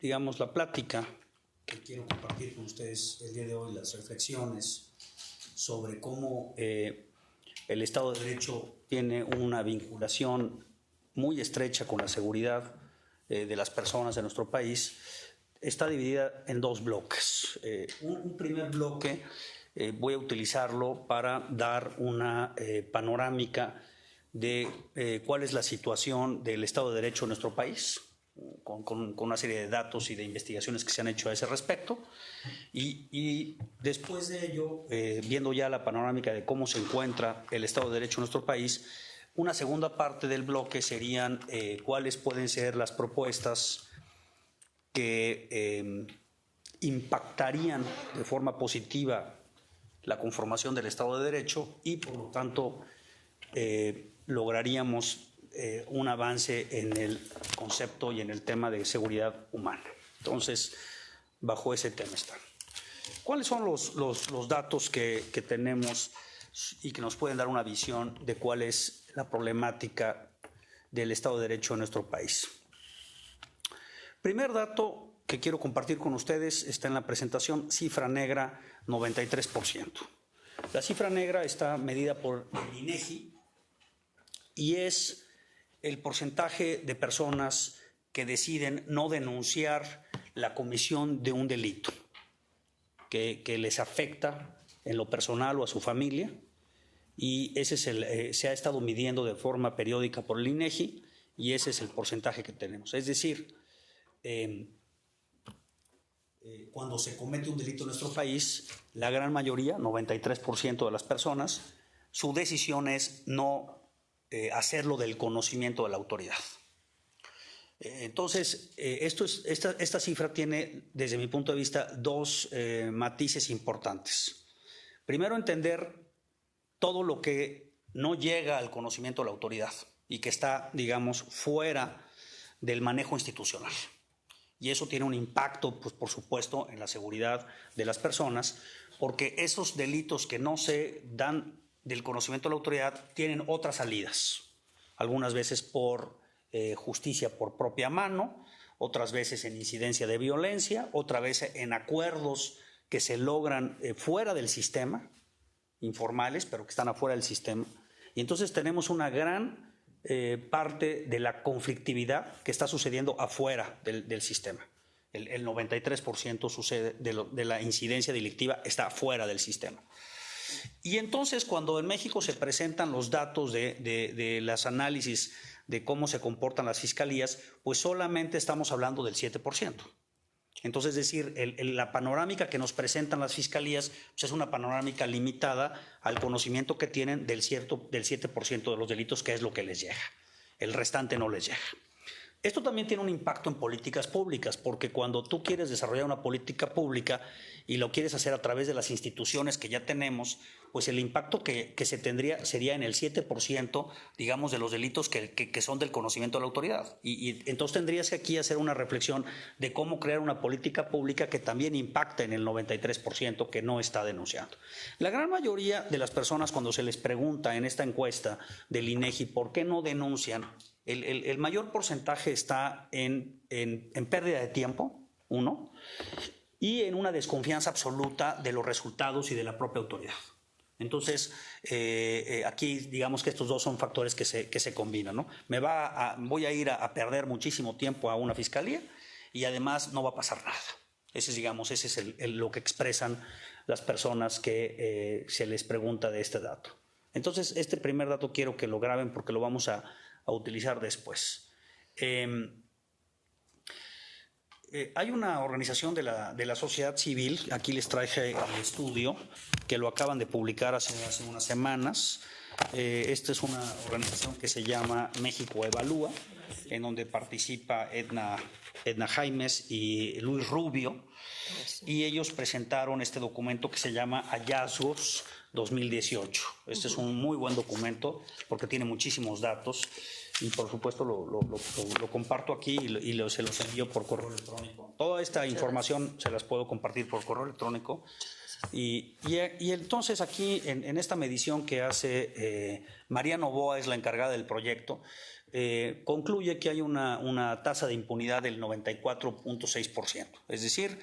digamos, la plática que quiero compartir con ustedes el día de hoy, las reflexiones sobre cómo el Estado de Derecho tiene una vinculación muy estrecha con la seguridad de las personas de nuestro país, está dividida en dos bloques. Un primer bloque voy a utilizarlo para dar una panorámica de cuál es la situación del Estado de Derecho en nuestro país, con una serie de datos y de investigaciones que se han hecho a ese respecto. Y después de ello, viendo ya la panorámica de cómo se encuentra el Estado de Derecho en nuestro país, una segunda parte del bloque serían cuáles pueden ser las propuestas que impactarían de forma positiva la conformación del Estado de Derecho y, por lo tanto, lograríamos un avance en el concepto y en el tema de seguridad humana. Entonces, bajo ese tema está. ¿Cuáles son los datos que tenemos y que nos pueden dar una visión de cuál es la problemática del Estado de Derecho en nuestro país? Primer dato que quiero compartir con ustedes está en la presentación, cifra negra, 93%. La cifra negra está medida por el INEGI y es el porcentaje de personas que deciden no denunciar la comisión de un delito que les afecta en lo personal o a su familia, y ese es se ha estado midiendo de forma periódica por el INEGI y ese es el porcentaje que tenemos. Es decir, cuando se comete un delito en nuestro país, la gran mayoría, 93% de las personas, su decisión es no hacerlo del conocimiento de la autoridad. Entonces, esta cifra tiene, desde mi punto de vista, dos matices importantes. Primero, entender todo lo que no llega al conocimiento de la autoridad y que está, digamos, fuera del manejo institucional. Y eso tiene un impacto, pues, por supuesto, en la seguridad de las personas, porque esos delitos que no se dan del conocimiento de la autoridad tienen otras salidas, algunas veces por justicia por propia mano, otras veces en incidencia de violencia, otra vez en acuerdos que se logran fuera del sistema, informales, pero que están afuera del sistema. Y entonces tenemos una gran parte de la conflictividad que está sucediendo afuera del sistema. El 93% sucede de la incidencia delictiva está fuera del sistema. Y entonces, cuando en México se presentan los datos de las análisis de cómo se comportan las fiscalías, pues solamente estamos hablando del 7%. Entonces, es decir, la panorámica que nos presentan las fiscalías pues es una panorámica limitada al conocimiento que tienen del 7% de los delitos, que es lo que les llega. El restante no les llega. Esto también tiene un impacto en políticas públicas, porque cuando tú quieres desarrollar una política pública y lo quieres hacer a través de las instituciones que ya tenemos, pues el impacto que se tendría sería en el 7%, digamos, de los delitos que son del conocimiento de la autoridad. Y entonces tendrías que aquí hacer una reflexión de cómo crear una política pública que también impacte en el 93% que no está denunciando. La gran mayoría de las personas, cuando se les pregunta en esta encuesta del INEGI por qué no denuncian, el mayor porcentaje está en pérdida de tiempo, uno, y en una desconfianza absoluta de los resultados y de la propia autoridad. Entonces, aquí digamos que estos dos son factores que se combinan, ¿no? Voy a ir a perder muchísimo tiempo a una fiscalía y además no va a pasar nada. Ese es lo que expresan las personas que se les pregunta de este dato. Entonces, este primer dato quiero que lo graben porque lo vamos a utilizar después. Hay una organización de la sociedad civil, aquí les traje el estudio, que lo acaban de publicar hace unas semanas. Esta es una organización que se llama México Evalúa, en donde participa Edna Jaimes y Luis Rubio, y ellos presentaron este documento que se llama Hallazgos 2018. Este es un muy buen documento porque tiene muchísimos datos y por supuesto lo comparto aquí y se los envío por correo electrónico. Toda esta información se las puedo compartir por correo electrónico Y entonces aquí, en esta medición que hace María Novoa, es la encargada del proyecto, concluye que hay una tasa de impunidad del 94.6%. Es decir,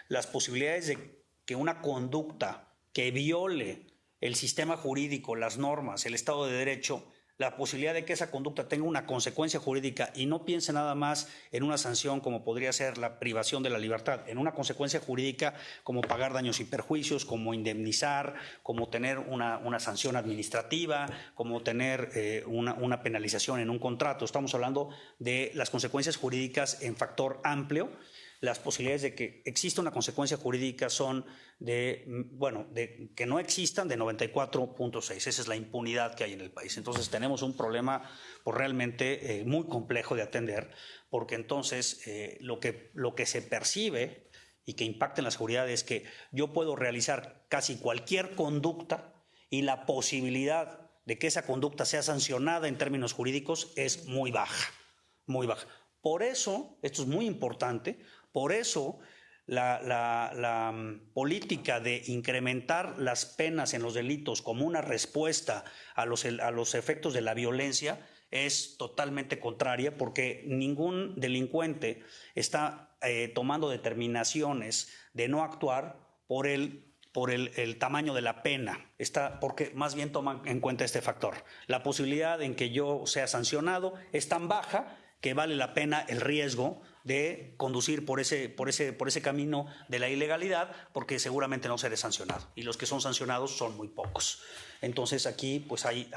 las posibilidades de que una conducta que viole el sistema jurídico, las normas, el Estado de Derecho, la posibilidad de que esa conducta tenga una consecuencia jurídica y no piense nada más en una sanción como podría ser la privación de la libertad, en una consecuencia jurídica como pagar daños y perjuicios, como indemnizar, como tener una sanción administrativa, como tener una penalización en un contrato. Estamos hablando de las consecuencias jurídicas en factor amplio. Las posibilidades de que exista una consecuencia jurídica son de que no existan, de 94.6. Esa es la impunidad que hay en el país. Entonces tenemos un problema pues, realmente muy complejo de atender, porque entonces lo que se percibe y que impacta en la seguridad es que yo puedo realizar casi cualquier conducta y la posibilidad de que esa conducta sea sancionada en términos jurídicos es muy baja, muy baja. Por eso, esto es muy importante, por eso la política de incrementar las penas en los delitos como una respuesta a los efectos de la violencia es totalmente contraria, porque ningún delincuente está tomando determinaciones de no actuar por el tamaño de la pena, porque más bien toman en cuenta este factor. La posibilidad en que yo sea sancionado es tan baja que vale la pena el riesgo de conducir por ese camino de la ilegalidad, porque seguramente no seré sancionado, y los que son sancionados son muy pocos. Entonces aquí pues hay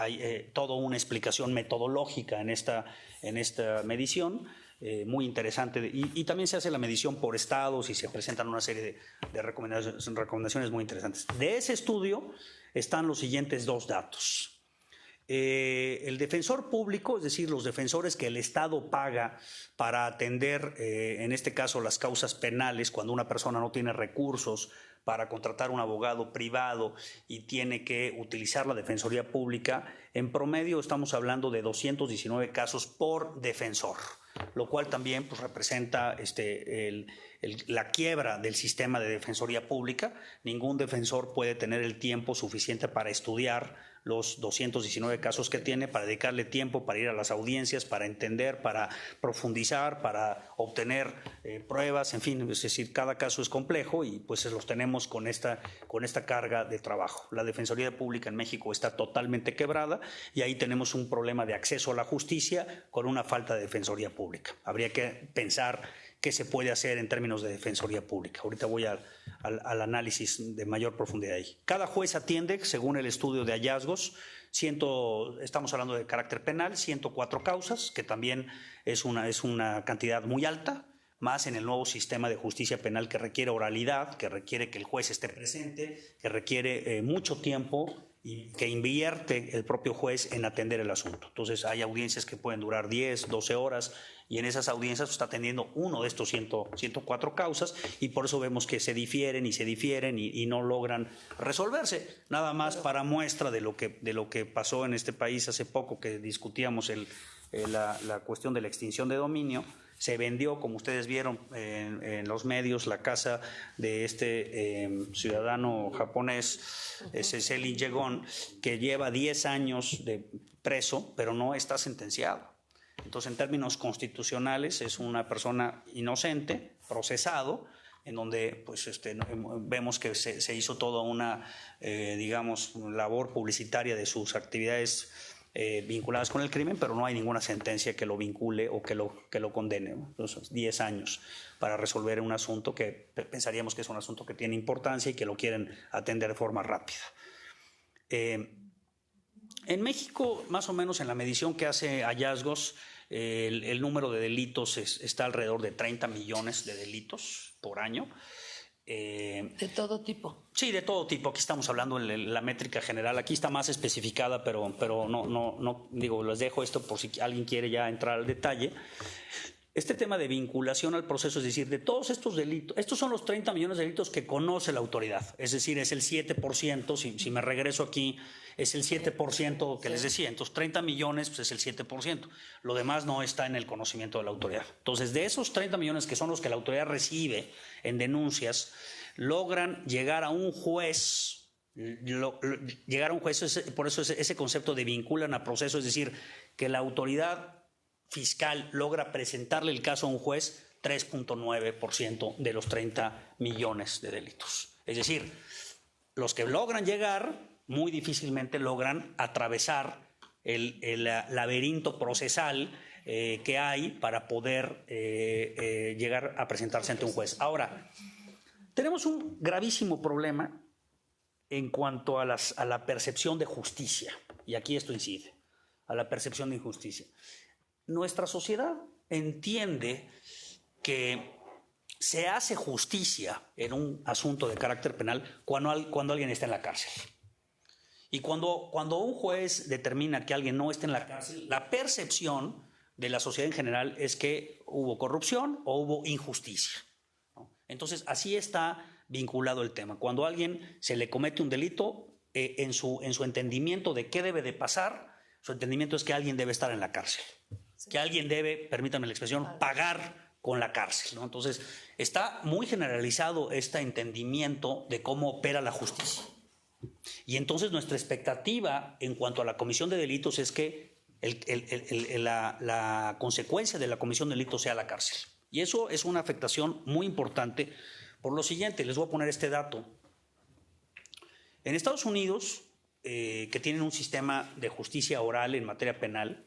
toda una explicación metodológica en esta medición, muy interesante, y también se hace la medición por estados y se presentan una serie de recomendaciones muy interesantes. De ese estudio están los siguientes dos datos. El defensor público, es decir, los defensores que el Estado paga para atender, en este caso, las causas penales, cuando una persona no tiene recursos para contratar un abogado privado y tiene que utilizar la defensoría pública, en promedio estamos hablando de 219 casos por defensor, lo cual también pues, representa la quiebra del sistema de defensoría pública. Ningún defensor puede tener el tiempo suficiente para estudiar los 219 casos que tiene, para dedicarle tiempo, para ir a las audiencias, para entender, para profundizar, para obtener pruebas, en fin, es decir, cada caso es complejo y pues los tenemos con esta carga de trabajo. La Defensoría Pública en México está totalmente quebrada y ahí tenemos un problema de acceso a la justicia con una falta de defensoría pública. Habría que pensar qué se puede hacer en términos de defensoría pública. Ahorita voy al análisis de mayor profundidad ahí. Cada juez atiende, según el estudio de hallazgos, estamos hablando de carácter penal, 104 causas, que también es una cantidad muy alta, más en el nuevo sistema de justicia penal que requiere oralidad, que requiere que el juez esté presente, que requiere mucho tiempo y que invierte el propio juez en atender el asunto. Entonces hay audiencias que pueden durar 10, 12 horas y en esas audiencias está atendiendo uno de estos 104 causas y por eso vemos que se difieren y no logran resolverse. Nada más para muestra de lo que pasó en este país hace poco, que discutíamos la cuestión de la extinción de dominio. Se vendió, como ustedes vieron en los medios, la casa de este ciudadano japonés, Cecil Yegon, que lleva 10 años de preso, pero no está sentenciado. Entonces, en términos constitucionales, es una persona inocente, procesado, en donde pues, vemos que se hizo toda una, labor publicitaria de sus actividades vinculadas con el crimen, pero no hay ninguna sentencia que lo vincule o que lo condene. Entonces, 10 años para resolver un asunto que pensaríamos que es un asunto que tiene importancia y que lo quieren atender de forma rápida. En México, más o menos en la medición que hace hallazgos, el número de delitos está alrededor de 30 millones de delitos por año. ¿De todo tipo? Sí, de todo tipo. Aquí estamos hablando de la métrica general. Aquí está más especificada, pero no digo, les dejo esto por si alguien quiere ya entrar al detalle. Este tema de vinculación al proceso, es decir, de todos estos delitos, estos son los 30 millones de delitos que conoce la autoridad, es decir, es el 7%, si me regreso aquí, es el 7% que les decía, entonces 30 millones pues es el 7%, lo demás no está en el conocimiento de la autoridad. Entonces, de esos 30 millones que son los que la autoridad recibe en denuncias, logran llegar a un juez, por eso ese concepto de vinculan a proceso, es decir, que la autoridad fiscal logra presentarle el caso a un juez 3.9% de los 30 millones de delitos. Es decir, los que logran llegar muy difícilmente logran atravesar el laberinto procesal que hay para poder llegar a presentarse ante un juez. Ahora, tenemos un gravísimo problema en cuanto a la percepción de justicia, y aquí esto incide, a la percepción de injusticia. Nuestra sociedad entiende que se hace justicia en un asunto de carácter penal cuando alguien está en la cárcel. Y cuando un juez determina que alguien no está en la cárcel, la percepción de la sociedad en general es que hubo corrupción o hubo injusticia, ¿no? Entonces, así está vinculado el tema. Cuando a alguien se le comete un delito, en su entendimiento de qué debe de pasar, su entendimiento es que alguien debe estar en la cárcel, que alguien debe, permítanme la expresión, pagar con la cárcel, ¿no? Entonces, está muy generalizado este entendimiento de cómo opera la justicia. Y entonces nuestra expectativa en cuanto a la comisión de delitos es que la consecuencia de la comisión de delitos sea la cárcel. Y eso es una afectación muy importante por lo siguiente. Les voy a poner este dato. En Estados Unidos, que tienen un sistema de justicia oral en materia penal,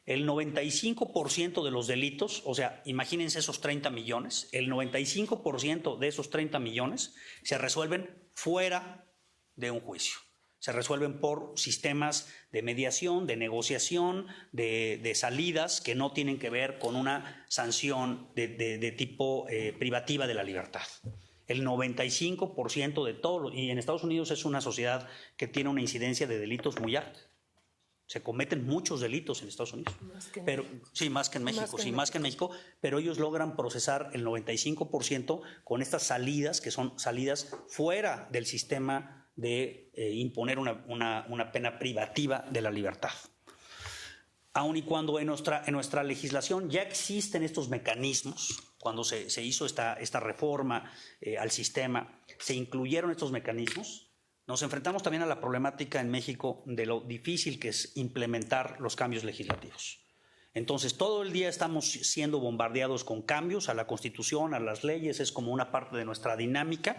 el 95% de los delitos, o sea, imagínense esos 30 millones, el 95% de esos 30 millones se resuelven fuera de un juicio. Se resuelven por sistemas de mediación, de negociación, de salidas que no tienen que ver con una sanción de tipo privativa de la libertad. El 95% de todo, y en Estados Unidos es una sociedad que tiene una incidencia de delitos muy alta. Se cometen muchos delitos en Estados Unidos. Más que en México, pero ellos logran procesar el 95% con estas salidas, que son salidas fuera del sistema de imponer una pena privativa de la libertad. Aun y cuando en nuestra legislación ya existen estos mecanismos, cuando se hizo esta reforma al sistema, se incluyeron estos mecanismos, nos enfrentamos también a la problemática en México de lo difícil que es implementar los cambios legislativos. Entonces, todo el día estamos siendo bombardeados con cambios a la Constitución, a las leyes, es como una parte de nuestra dinámica.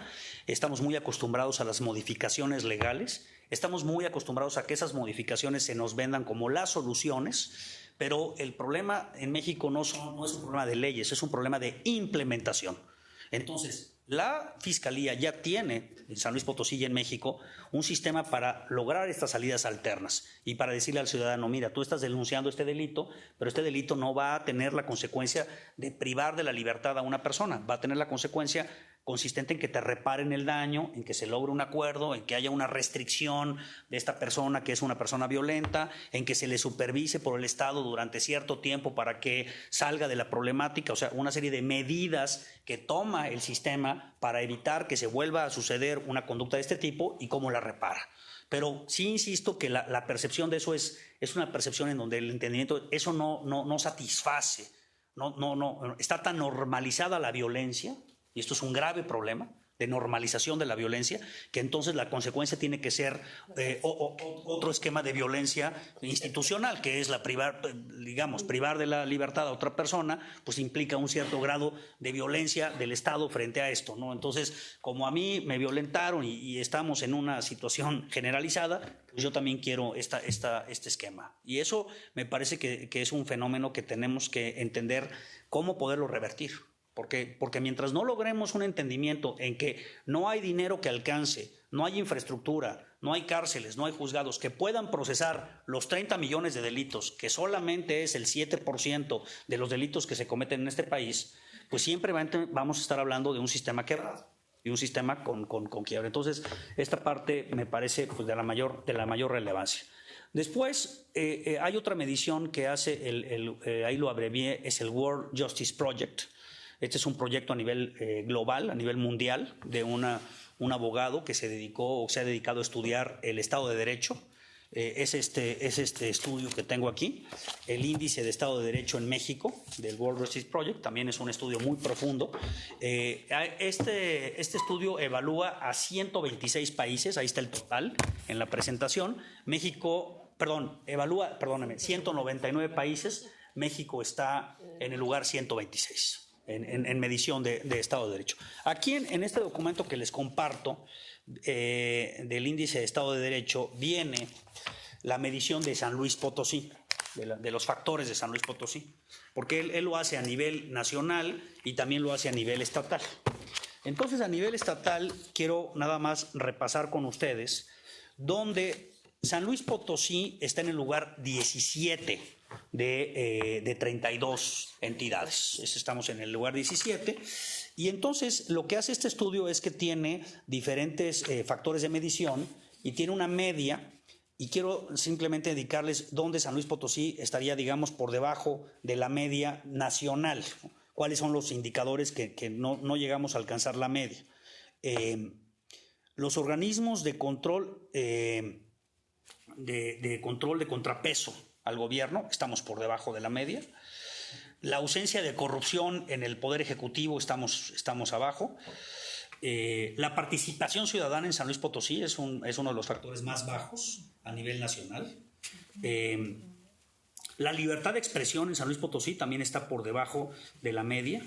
Estamos muy acostumbrados a las modificaciones legales, estamos muy acostumbrados a que esas modificaciones se nos vendan como las soluciones, pero el problema en México no es un problema de leyes, es un problema de implementación. Entonces, la Fiscalía ya tiene en San Luis Potosí y en México un sistema para lograr estas salidas alternas y para decirle al ciudadano, mira, tú estás denunciando este delito, pero este delito no va a tener la consecuencia de privar de la libertad a una persona, va a tener la consecuencia consistente en que te reparen el daño, en que se logre un acuerdo, en que haya una restricción de esta persona que es una persona violenta, en que se le supervise por el Estado durante cierto tiempo para que salga de la problemática, o sea, una serie de medidas que toma el sistema para evitar que se vuelva a suceder una conducta de este tipo y cómo la repara. Pero sí insisto que la percepción de eso es una percepción en donde el entendimiento, eso no satisface, no está tan normalizada la violencia. Y esto es un grave problema de normalización de la violencia, que entonces la consecuencia tiene que ser otro esquema de violencia institucional, que es privar de la libertad a otra persona, pues implica un cierto grado de violencia del Estado frente a esto, ¿no? Entonces, como a mí me violentaron y estamos en una situación generalizada, pues yo también quiero este esquema. Y eso me parece que es un fenómeno que tenemos que entender cómo poderlo revertir. Porque mientras no logremos un entendimiento en que no hay dinero que alcance, no hay infraestructura, no hay cárceles, no hay juzgados que puedan procesar los 30 millones de delitos, que solamente es el 7% de los delitos que se cometen en este país, pues siempre vamos a estar hablando de un sistema quebrado y un sistema con quiebre. Entonces, esta parte me parece pues, de la mayor relevancia. Después, hay otra medición que hace, ahí lo abrevié, es el World Justice Project. Este es un proyecto a nivel global, a nivel mundial, de un abogado que se ha dedicado a estudiar el Estado de Derecho es este estudio que tengo aquí, el índice de Estado de Derecho en México, del World Justice Project. También es un estudio muy profundo. Este estudio evalúa a 126 países, ahí está el total en la presentación. Evalúa 199 países. México está en el lugar 126 en medición de Estado de Derecho. Aquí en este documento que les comparto del índice de Estado de Derecho viene la medición de San Luis Potosí, de los factores de San Luis Potosí, porque él lo hace a nivel nacional y también lo hace a nivel estatal. Entonces, a nivel estatal, quiero nada más repasar con ustedes donde San Luis Potosí está en el lugar 17 de 32 entidades. Estamos en el lugar 17. Y entonces lo que hace este estudio es que tiene diferentes factores de medición y tiene una media. Y quiero simplemente indicarles dónde San Luis Potosí estaría, digamos, por debajo de la media nacional. ¿Cuáles son los indicadores que no llegamos a alcanzar la media? Los organismos de control de contrapeso al gobierno, estamos por debajo de la media. La ausencia de corrupción en el Poder Ejecutivo, estamos abajo. La participación ciudadana en San Luis Potosí es uno de los factores más bajos a nivel nacional. La libertad de expresión en San Luis Potosí también está por debajo de la media.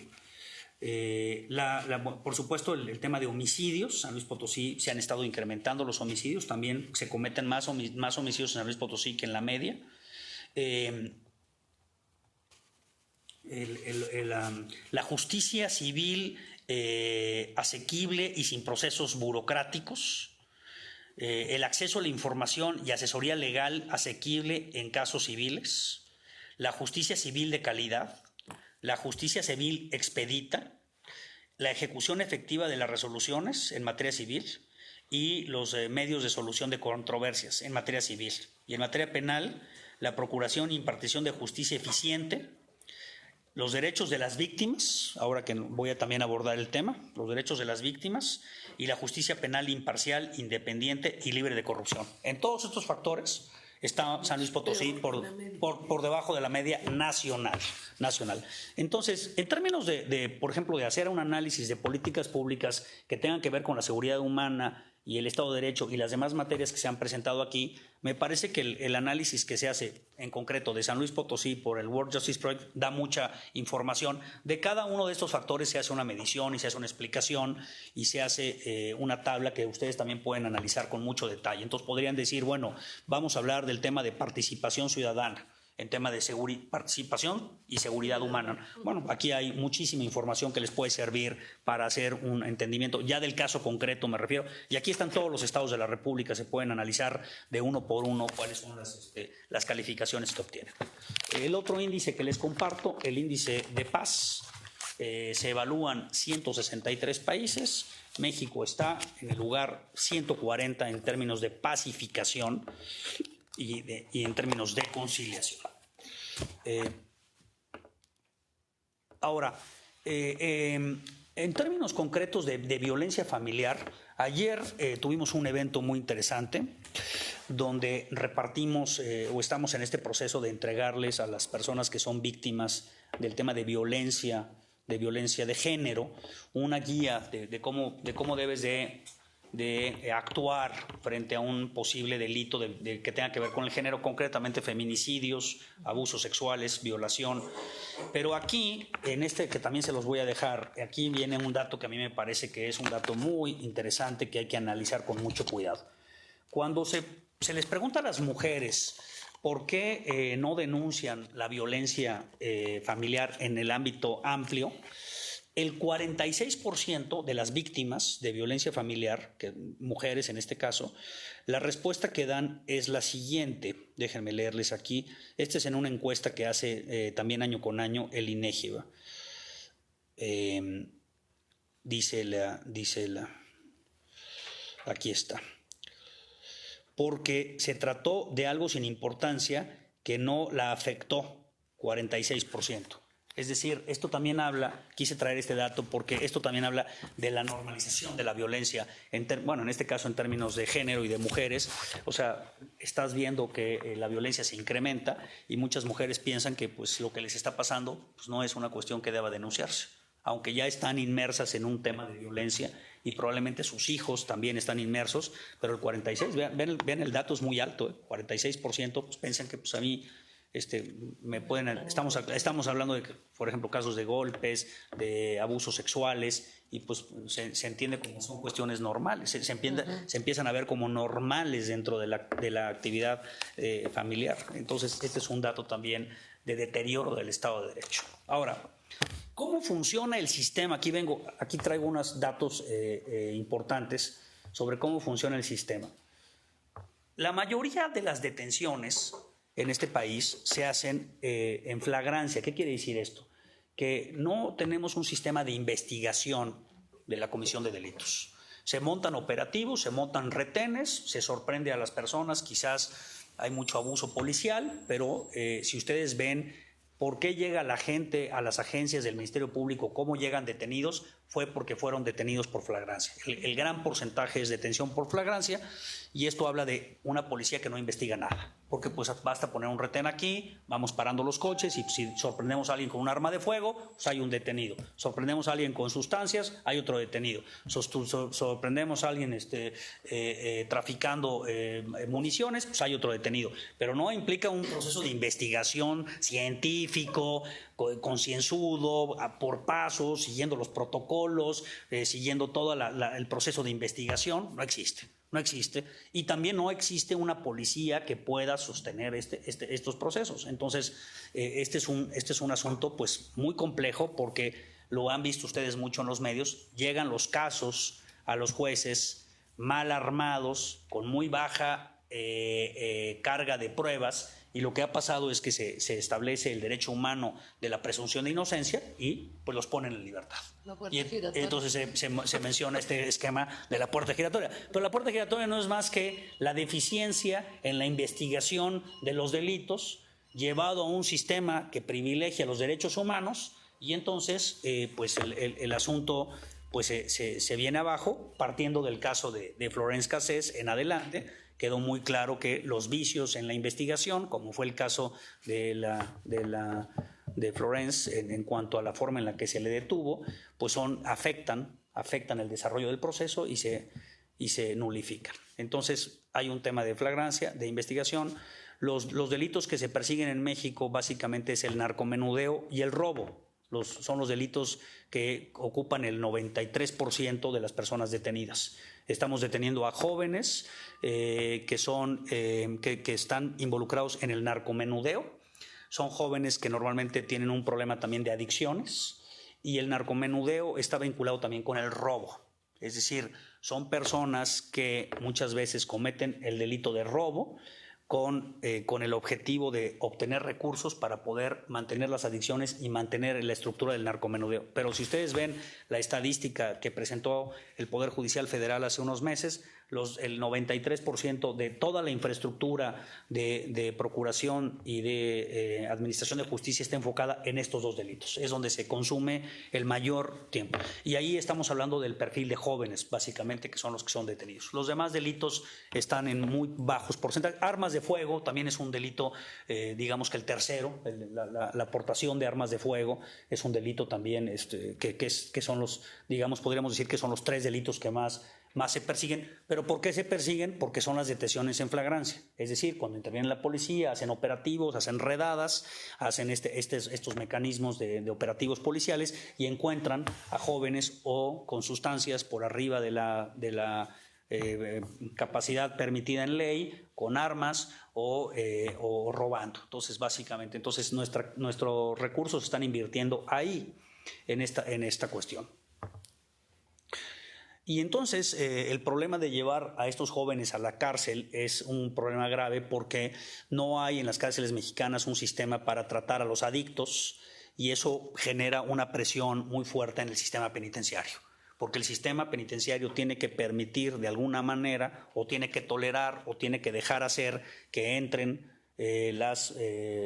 Por supuesto, el tema de homicidios. San Luis Potosí se han estado incrementando los homicidios, también se cometen más homicidios en San Luis Potosí que en la media. La justicia civil asequible y sin procesos burocráticos, el acceso a la información y asesoría legal asequible en casos civiles, la justicia civil de calidad, la justicia civil expedita, la ejecución efectiva de las resoluciones en materia civil y los medios de solución de controversias en materia civil. Y en materia penal, la procuración e impartición de justicia eficiente, los derechos de las víctimas, ahora que voy a también abordar el tema, los derechos de las víctimas y la justicia penal imparcial, independiente y libre de corrupción. En todos estos factores está San Luis Potosí por debajo de la media nacional. Entonces, en términos por ejemplo, de hacer un análisis de políticas públicas que tengan que ver con la seguridad humana y el Estado de Derecho y las demás materias que se han presentado aquí, me parece que el análisis que se hace en concreto de San Luis Potosí por el World Justice Project da mucha información. De cada uno de estos factores se hace una medición y se hace una explicación y se hace una tabla que ustedes también pueden analizar con mucho detalle. Entonces podrían decir, bueno, vamos a hablar del tema de participación ciudadana, en tema de participación y seguridad humana. Bueno, aquí hay muchísima información que les puede servir para hacer un entendimiento, ya del caso concreto me refiero, y aquí están todos los estados de la República, se pueden analizar de uno por uno cuáles son las calificaciones que obtienen. El otro índice que les comparto, el índice de paz, se evalúan 163 países, México está en el lugar 140 en términos de pacificación, y en términos de conciliación. Ahora, en términos concretos de violencia familiar, ayer tuvimos un evento muy interesante donde repartimos o estamos en este proceso de entregarles a las personas que son víctimas del tema de violencia de género, una guía de cómo debes de actuar frente a un posible delito que tenga que ver con el género, concretamente feminicidios, abusos sexuales, violación. Pero aquí, en que también se los voy a dejar, aquí viene un dato que a mí me parece que es un dato muy interesante que hay que analizar con mucho cuidado. Cuando se les pregunta a las mujeres por qué no denuncian la violencia familiar en el ámbito amplio, el 46% de las víctimas de violencia familiar, mujeres en este caso, la respuesta que dan es la siguiente. Déjenme leerles aquí. Esta es en una encuesta que hace también año con año el INEGI. Aquí está. Porque se trató de algo sin importancia que no la afectó, 46%. Es decir, esto también quise traer este dato porque esto también habla de la normalización de la violencia, en este caso en términos de género y de mujeres. O sea, estás viendo que la violencia se incrementa y muchas mujeres piensan que pues, lo que les está pasando pues, no es una cuestión que deba denunciarse, aunque ya están inmersas en un tema de violencia y probablemente sus hijos también están inmersos, pero el 46%, vean el dato es muy alto, 46% pues, piensan que pues, a mí estamos hablando de, por ejemplo, casos de golpes, de abusos sexuales, y pues se entiende como son cuestiones normales, se empiezan a ver como normales dentro de la actividad familiar. Entonces, este es un dato también de deterioro del Estado de Derecho. Ahora, ¿cómo funciona el sistema? Aquí traigo unos datos importantes sobre cómo funciona el sistema. La mayoría de las detenciones en este país se hacen en flagrancia. ¿Qué quiere decir esto? Que no tenemos un sistema de investigación de la comisión de delitos. Se montan operativos, se montan retenes, se sorprende a las personas, quizás hay mucho abuso policial, pero si ustedes ven por qué llega la gente a las agencias del Ministerio Público, cómo llegan detenidos, fue porque fueron detenidos por flagrancia. El gran porcentaje es detención por flagrancia, y esto habla de una policía que no investiga nada, porque pues basta poner un retén aquí, vamos parando los coches, y si sorprendemos a alguien con un arma de fuego, pues hay un detenido. Sorprendemos a alguien con sustancias, hay otro detenido. Sorprendemos a alguien traficando municiones, pues hay otro detenido. Pero no implica un proceso de investigación científico, concienzudo, por pasos, siguiendo los protocolos, siguiendo todo el proceso de investigación. No existe, y también no existe una policía que pueda sostener estos procesos. Entonces, este es un asunto pues muy complejo, porque lo han visto ustedes mucho en los medios. Llegan los casos a los jueces mal armados, con muy baja carga de pruebas, y lo que ha pasado es que se establece el derecho humano de la presunción de inocencia y pues los ponen en libertad. Y entonces se menciona este esquema de la puerta giratoria. Pero la puerta giratoria no es más que la deficiencia en la investigación de los delitos llevado a un sistema que privilegia los derechos humanos, y entonces pues el asunto pues se viene abajo. Partiendo del caso de Florence Cassés en adelante, quedó muy claro que los vicios en la investigación, como fue el caso de Florence en cuanto a la forma en la que se le detuvo, pues afectan el desarrollo del proceso y se nulifican. Entonces hay un tema de flagrancia, de investigación. Los delitos que se persiguen en México básicamente es el narcomenudeo y el robo. Son los delitos que ocupan el 93% de las personas detenidas. Estamos deteniendo a jóvenes que están involucrados en el narcomenudeo. Son jóvenes que normalmente tienen un problema también de adicciones, y el narcomenudeo está vinculado también con el robo. Es decir, son personas que muchas veces cometen el delito de robo con el objetivo de obtener recursos para poder mantener las adicciones y mantener la estructura del narcomenudeo. Pero si ustedes ven la estadística que presentó el Poder Judicial Federal hace unos meses, el 93% de toda la infraestructura de procuración y de administración de justicia está enfocada en estos dos delitos. Es donde se consume el mayor tiempo. Y ahí estamos hablando del perfil de jóvenes, básicamente, que son los que son detenidos. Los demás delitos están en muy bajos porcentajes. Armas de fuego también es un delito, digamos que el tercero, la aportación de armas de fuego es un delito también que son los, digamos, podríamos decir que son los tres delitos que más se persiguen. ¿Pero por qué se persiguen? Porque son las detenciones en flagrancia. Es decir, cuando interviene la policía, hacen operativos, hacen redadas, hacen estos mecanismos de operativos policiales, y encuentran a jóvenes o con sustancias por arriba de la capacidad permitida en ley, con armas o robando. Entonces, básicamente, nuestros recursos se están invirtiendo ahí, en esta cuestión. Y entonces el problema de llevar a estos jóvenes a la cárcel es un problema grave, porque no hay en las cárceles mexicanas un sistema para tratar a los adictos, y eso genera una presión muy fuerte en el sistema penitenciario, porque el sistema penitenciario tiene que permitir de alguna manera, o tiene que tolerar, o tiene que dejar hacer que entren las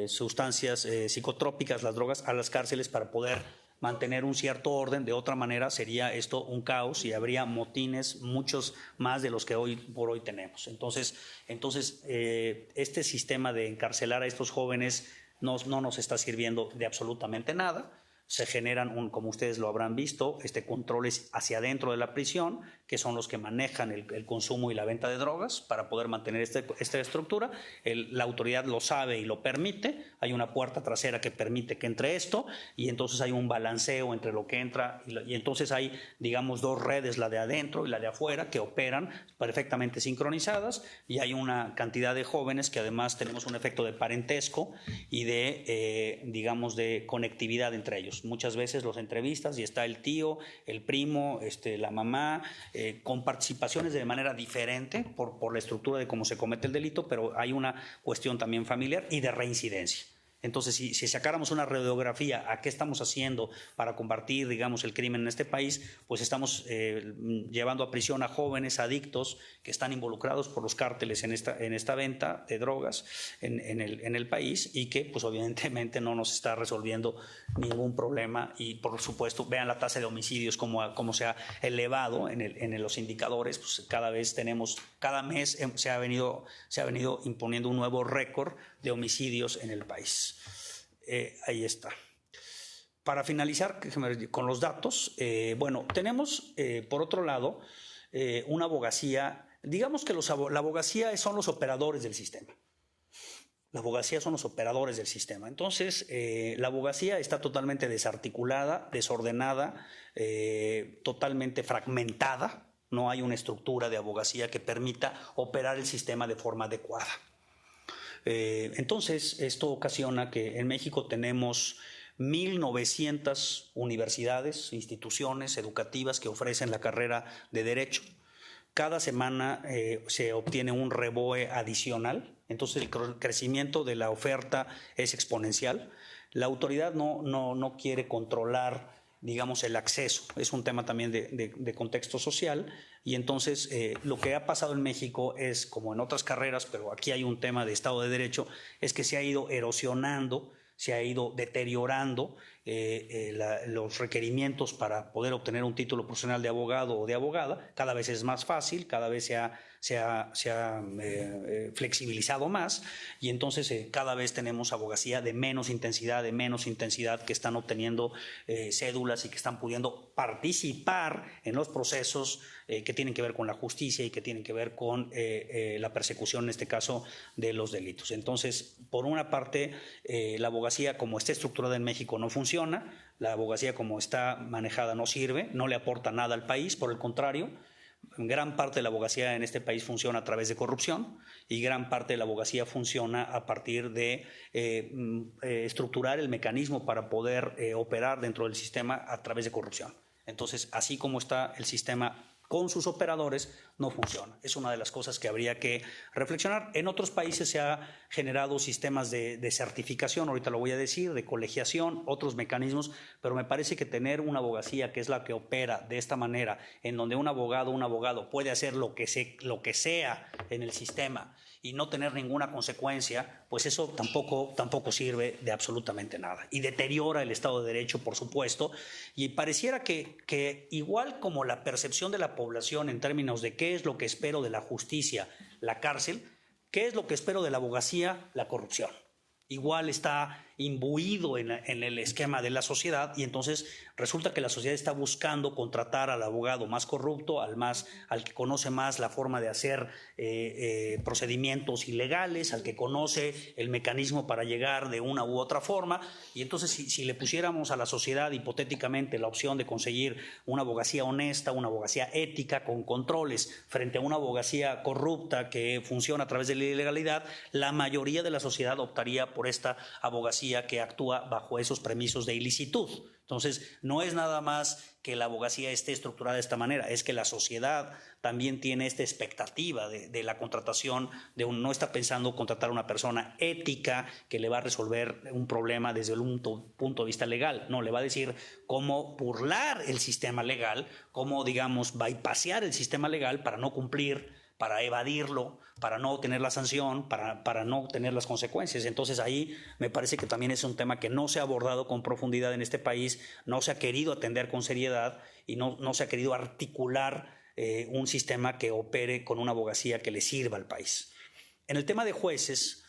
sustancias psicotrópicas, las drogas, a las cárceles para poder mantener un cierto orden. De otra manera sería esto un caos y habría motines muchos más de los que hoy por hoy tenemos. Entonces este sistema de encarcelar a estos jóvenes no nos está sirviendo de absolutamente nada. Se generan, como ustedes lo habrán visto, controles hacia adentro de la prisión, que son los que manejan el consumo y la venta de drogas para poder mantener esta estructura. La autoridad lo sabe y lo permite. Hay una puerta trasera que permite que entre esto, y entonces hay un balanceo entre lo que entra y entonces hay, digamos, dos redes, la de adentro y la de afuera, que operan perfectamente sincronizadas, y hay una cantidad de jóvenes que además tenemos un efecto de parentesco y de, digamos, de conectividad entre ellos. Muchas veces los entrevistas y está el tío, el primo, la mamá, con participaciones de manera diferente por la estructura de cómo se comete el delito, pero hay una cuestión también familiar y de reincidencia. Entonces, si sacáramos una radiografía a qué estamos haciendo para combatir, digamos, el crimen en este país, pues estamos llevando a prisión a jóvenes adictos que están involucrados por los cárteles en esta venta de drogas en el país, y que, pues, evidentemente no nos está resolviendo ningún problema. Y, por supuesto, vean la tasa de homicidios, cómo se ha elevado en los indicadores. Pues cada mes se ha venido imponiendo un nuevo récord de homicidios en el país. Ahí está. Para finalizar con los datos, bueno, tenemos por otro lado una abogacía. Digamos que la abogacía son los operadores del sistema. La abogacía son los operadores del sistema. Entonces, la abogacía está totalmente desarticulada, desordenada, totalmente fragmentada. No hay una estructura de abogacía que permita operar el sistema de forma adecuada. Entonces, esto ocasiona que en México tenemos 1,900 universidades, instituciones educativas que ofrecen la carrera de Derecho. Cada semana se obtiene un REBOE adicional, entonces el crecimiento de la oferta es exponencial. La autoridad no quiere controlar, digamos, el acceso. Es un tema también de contexto social, y entonces lo que ha pasado en México es, como en otras carreras, pero aquí hay un tema de Estado de Derecho, es que se ha ido erosionando, se ha ido deteriorando los requerimientos para poder obtener un título profesional de abogado o de abogada. Cada vez es más fácil, cada vez se ha flexibilizado más, y entonces cada vez tenemos abogacía de menos intensidad que están obteniendo cédulas y que están pudiendo participar en los procesos que tienen que ver con la justicia y que tienen que ver con la persecución, en este caso, de los delitos. Entonces, por una parte, la abogacía como está estructurada en México no funciona. La abogacía como está manejada no sirve, no le aporta nada al país. Por el contrario, gran parte de la abogacía en este país funciona a través de corrupción, y gran parte de la abogacía funciona a partir de estructurar el mecanismo para poder operar dentro del sistema a través de corrupción. Entonces, así como está el sistema con sus operadores, no funciona. Es una de las cosas que habría que reflexionar. En otros países se ha generado sistemas de certificación, ahorita lo voy a decir, de colegiación, otros mecanismos, pero me parece que tener una abogacía que es la que opera de esta manera, en donde un abogado puede hacer lo que sea en el sistema y no tener ninguna consecuencia, pues eso tampoco sirve de absolutamente nada, y deteriora el Estado de Derecho, por supuesto. Y pareciera que igual como la percepción de la población en términos de qué es lo que espero de la justicia, la cárcel, qué es lo que espero de la abogacía, la corrupción, igual está imbuido en el esquema de la sociedad, y entonces resulta que la sociedad está buscando contratar al abogado más corrupto, al que conoce más la forma de hacer procedimientos ilegales, al que conoce el mecanismo para llegar de una u otra forma. Y entonces si le pusiéramos a la sociedad hipotéticamente la opción de conseguir una abogacía honesta, una abogacía ética con controles, frente a una abogacía corrupta que funciona a través de la ilegalidad, la mayoría de la sociedad optaría por esta abogacía que actúa bajo esos permisos de ilicitud. Entonces, no es nada más que la abogacía esté estructurada de esta manera, es que la sociedad también tiene esta expectativa de la contratación, no está pensando contratar a una persona ética que le va a resolver un problema desde un punto de vista legal. No, le va a decir cómo burlar el sistema legal, cómo, digamos, bypassear el sistema legal para no cumplir para evadirlo, para no tener la sanción, para no tener las consecuencias. Entonces ahí me parece que también es un tema que no se ha abordado con profundidad en este país, no se ha querido atender con seriedad y no se ha querido articular un sistema que opere con una abogacía que le sirva al país. En el tema de jueces,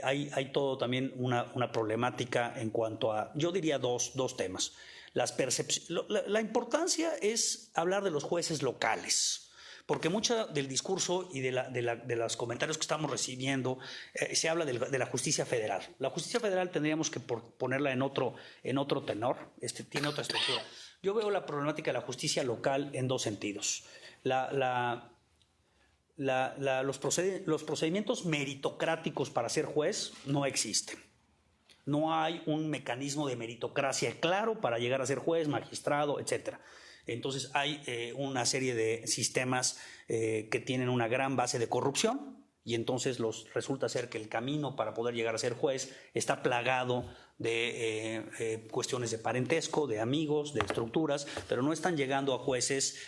hay todo también una problemática en cuanto a, yo diría dos temas. La importancia es hablar de los jueces locales, porque mucho del discurso y de los comentarios que estamos recibiendo se habla de la justicia federal. La justicia federal tendríamos que ponerla en otro tenor, tiene otra estructura. Yo veo la problemática de la justicia local en dos sentidos. Los procedimientos meritocráticos para ser juez no existen. No hay un mecanismo de meritocracia claro para llegar a ser juez, magistrado, etc. Entonces hay una serie de sistemas que tienen una gran base de corrupción y entonces resulta ser que el camino para poder llegar a ser juez está plagado de cuestiones de parentesco, de amigos, de estructuras, pero no están llegando a jueces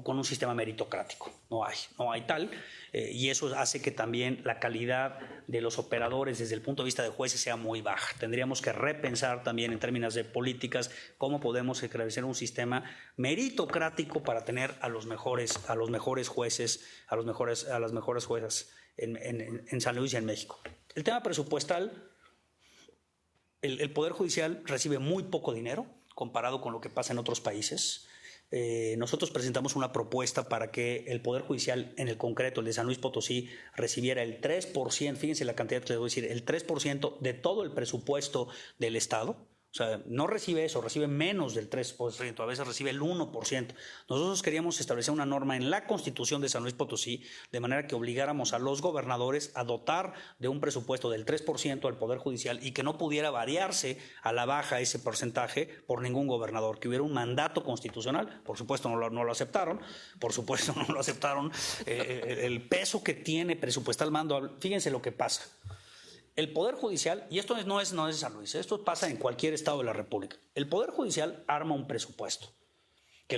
con un sistema meritocrático. No hay tal, y eso hace que también la calidad de los operadores desde el punto de vista de jueces sea muy baja. Tendríamos que repensar también en términos de políticas cómo podemos establecer un sistema meritocrático para tener a los mejores jueces, a las mejores juezas en San Luis y en México. El tema presupuestal. El Poder Judicial recibe muy poco dinero comparado con lo que pasa en otros países. Nosotros presentamos una propuesta para que el Poder Judicial, en el concreto el de San Luis Potosí, recibiera el 3%, fíjense la cantidad que les voy a decir, el 3% de todo el presupuesto del Estado. O sea, no recibe eso, recibe menos del 3%, a veces recibe el 1%. Nosotros queríamos establecer una norma en la Constitución de San Luis Potosí, de manera que obligáramos a los gobernadores a dotar de un presupuesto del 3% al Poder Judicial y que no pudiera variarse a la baja ese porcentaje por ningún gobernador, que hubiera un mandato constitucional. Por supuesto no lo aceptaron, el peso que tiene presupuestal mando, fíjense lo que pasa. El Poder Judicial, y esto no es de San Luis, esto pasa en cualquier estado de la República. El Poder Judicial arma un presupuesto que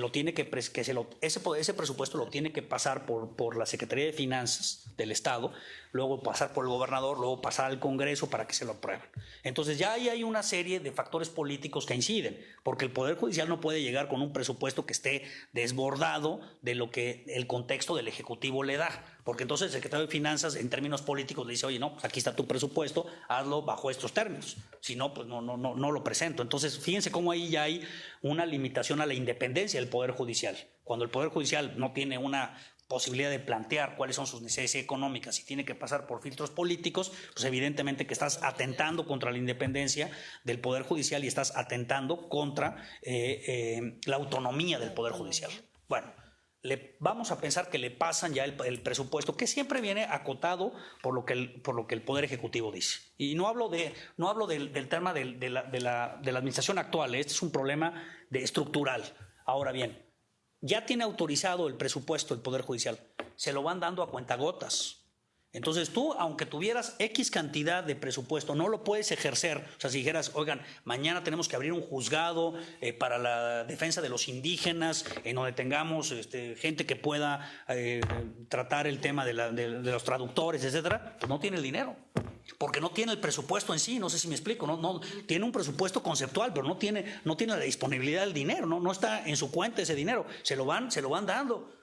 ese presupuesto lo tiene que pasar por la Secretaría de Finanzas del Estado, luego pasar por el gobernador, luego pasar al Congreso para que se lo aprueben. Entonces ya ahí hay una serie de factores políticos que inciden, porque el Poder Judicial no puede llegar con un presupuesto que esté desbordado de lo que el contexto del Ejecutivo le da, porque entonces el secretario de Finanzas en términos políticos le dice, oye, no, pues aquí está tu presupuesto, hazlo bajo estos términos, si no, pues no lo presento. Entonces fíjense cómo ahí ya hay una limitación a la independencia del Poder Judicial. Cuando el Poder Judicial no tiene una posibilidad de plantear cuáles son sus necesidades económicas y tiene que pasar por filtros políticos, pues evidentemente que estás atentando contra la independencia del Poder Judicial y estás atentando contra la autonomía del Poder Judicial. Bueno, vamos a pensar que le pasan ya el presupuesto, que siempre viene acotado por lo que el Poder Ejecutivo dice. Y no hablo del tema de la administración actual, este es un problema estructural. Ahora bien, ya tiene autorizado el presupuesto el Poder Judicial, se lo van dando a cuentagotas. Entonces tú, aunque tuvieras X cantidad de presupuesto, no lo puedes ejercer. O sea, si dijeras, oigan, mañana tenemos que abrir un juzgado para la defensa de los indígenas, en donde tengamos gente que pueda tratar el tema de los traductores, etcétera, pues no tiene el dinero. Porque no tiene el presupuesto en sí, no sé si me explico, no tiene un presupuesto conceptual, pero no tiene la disponibilidad del dinero, no está en su cuenta ese dinero, se lo van dando.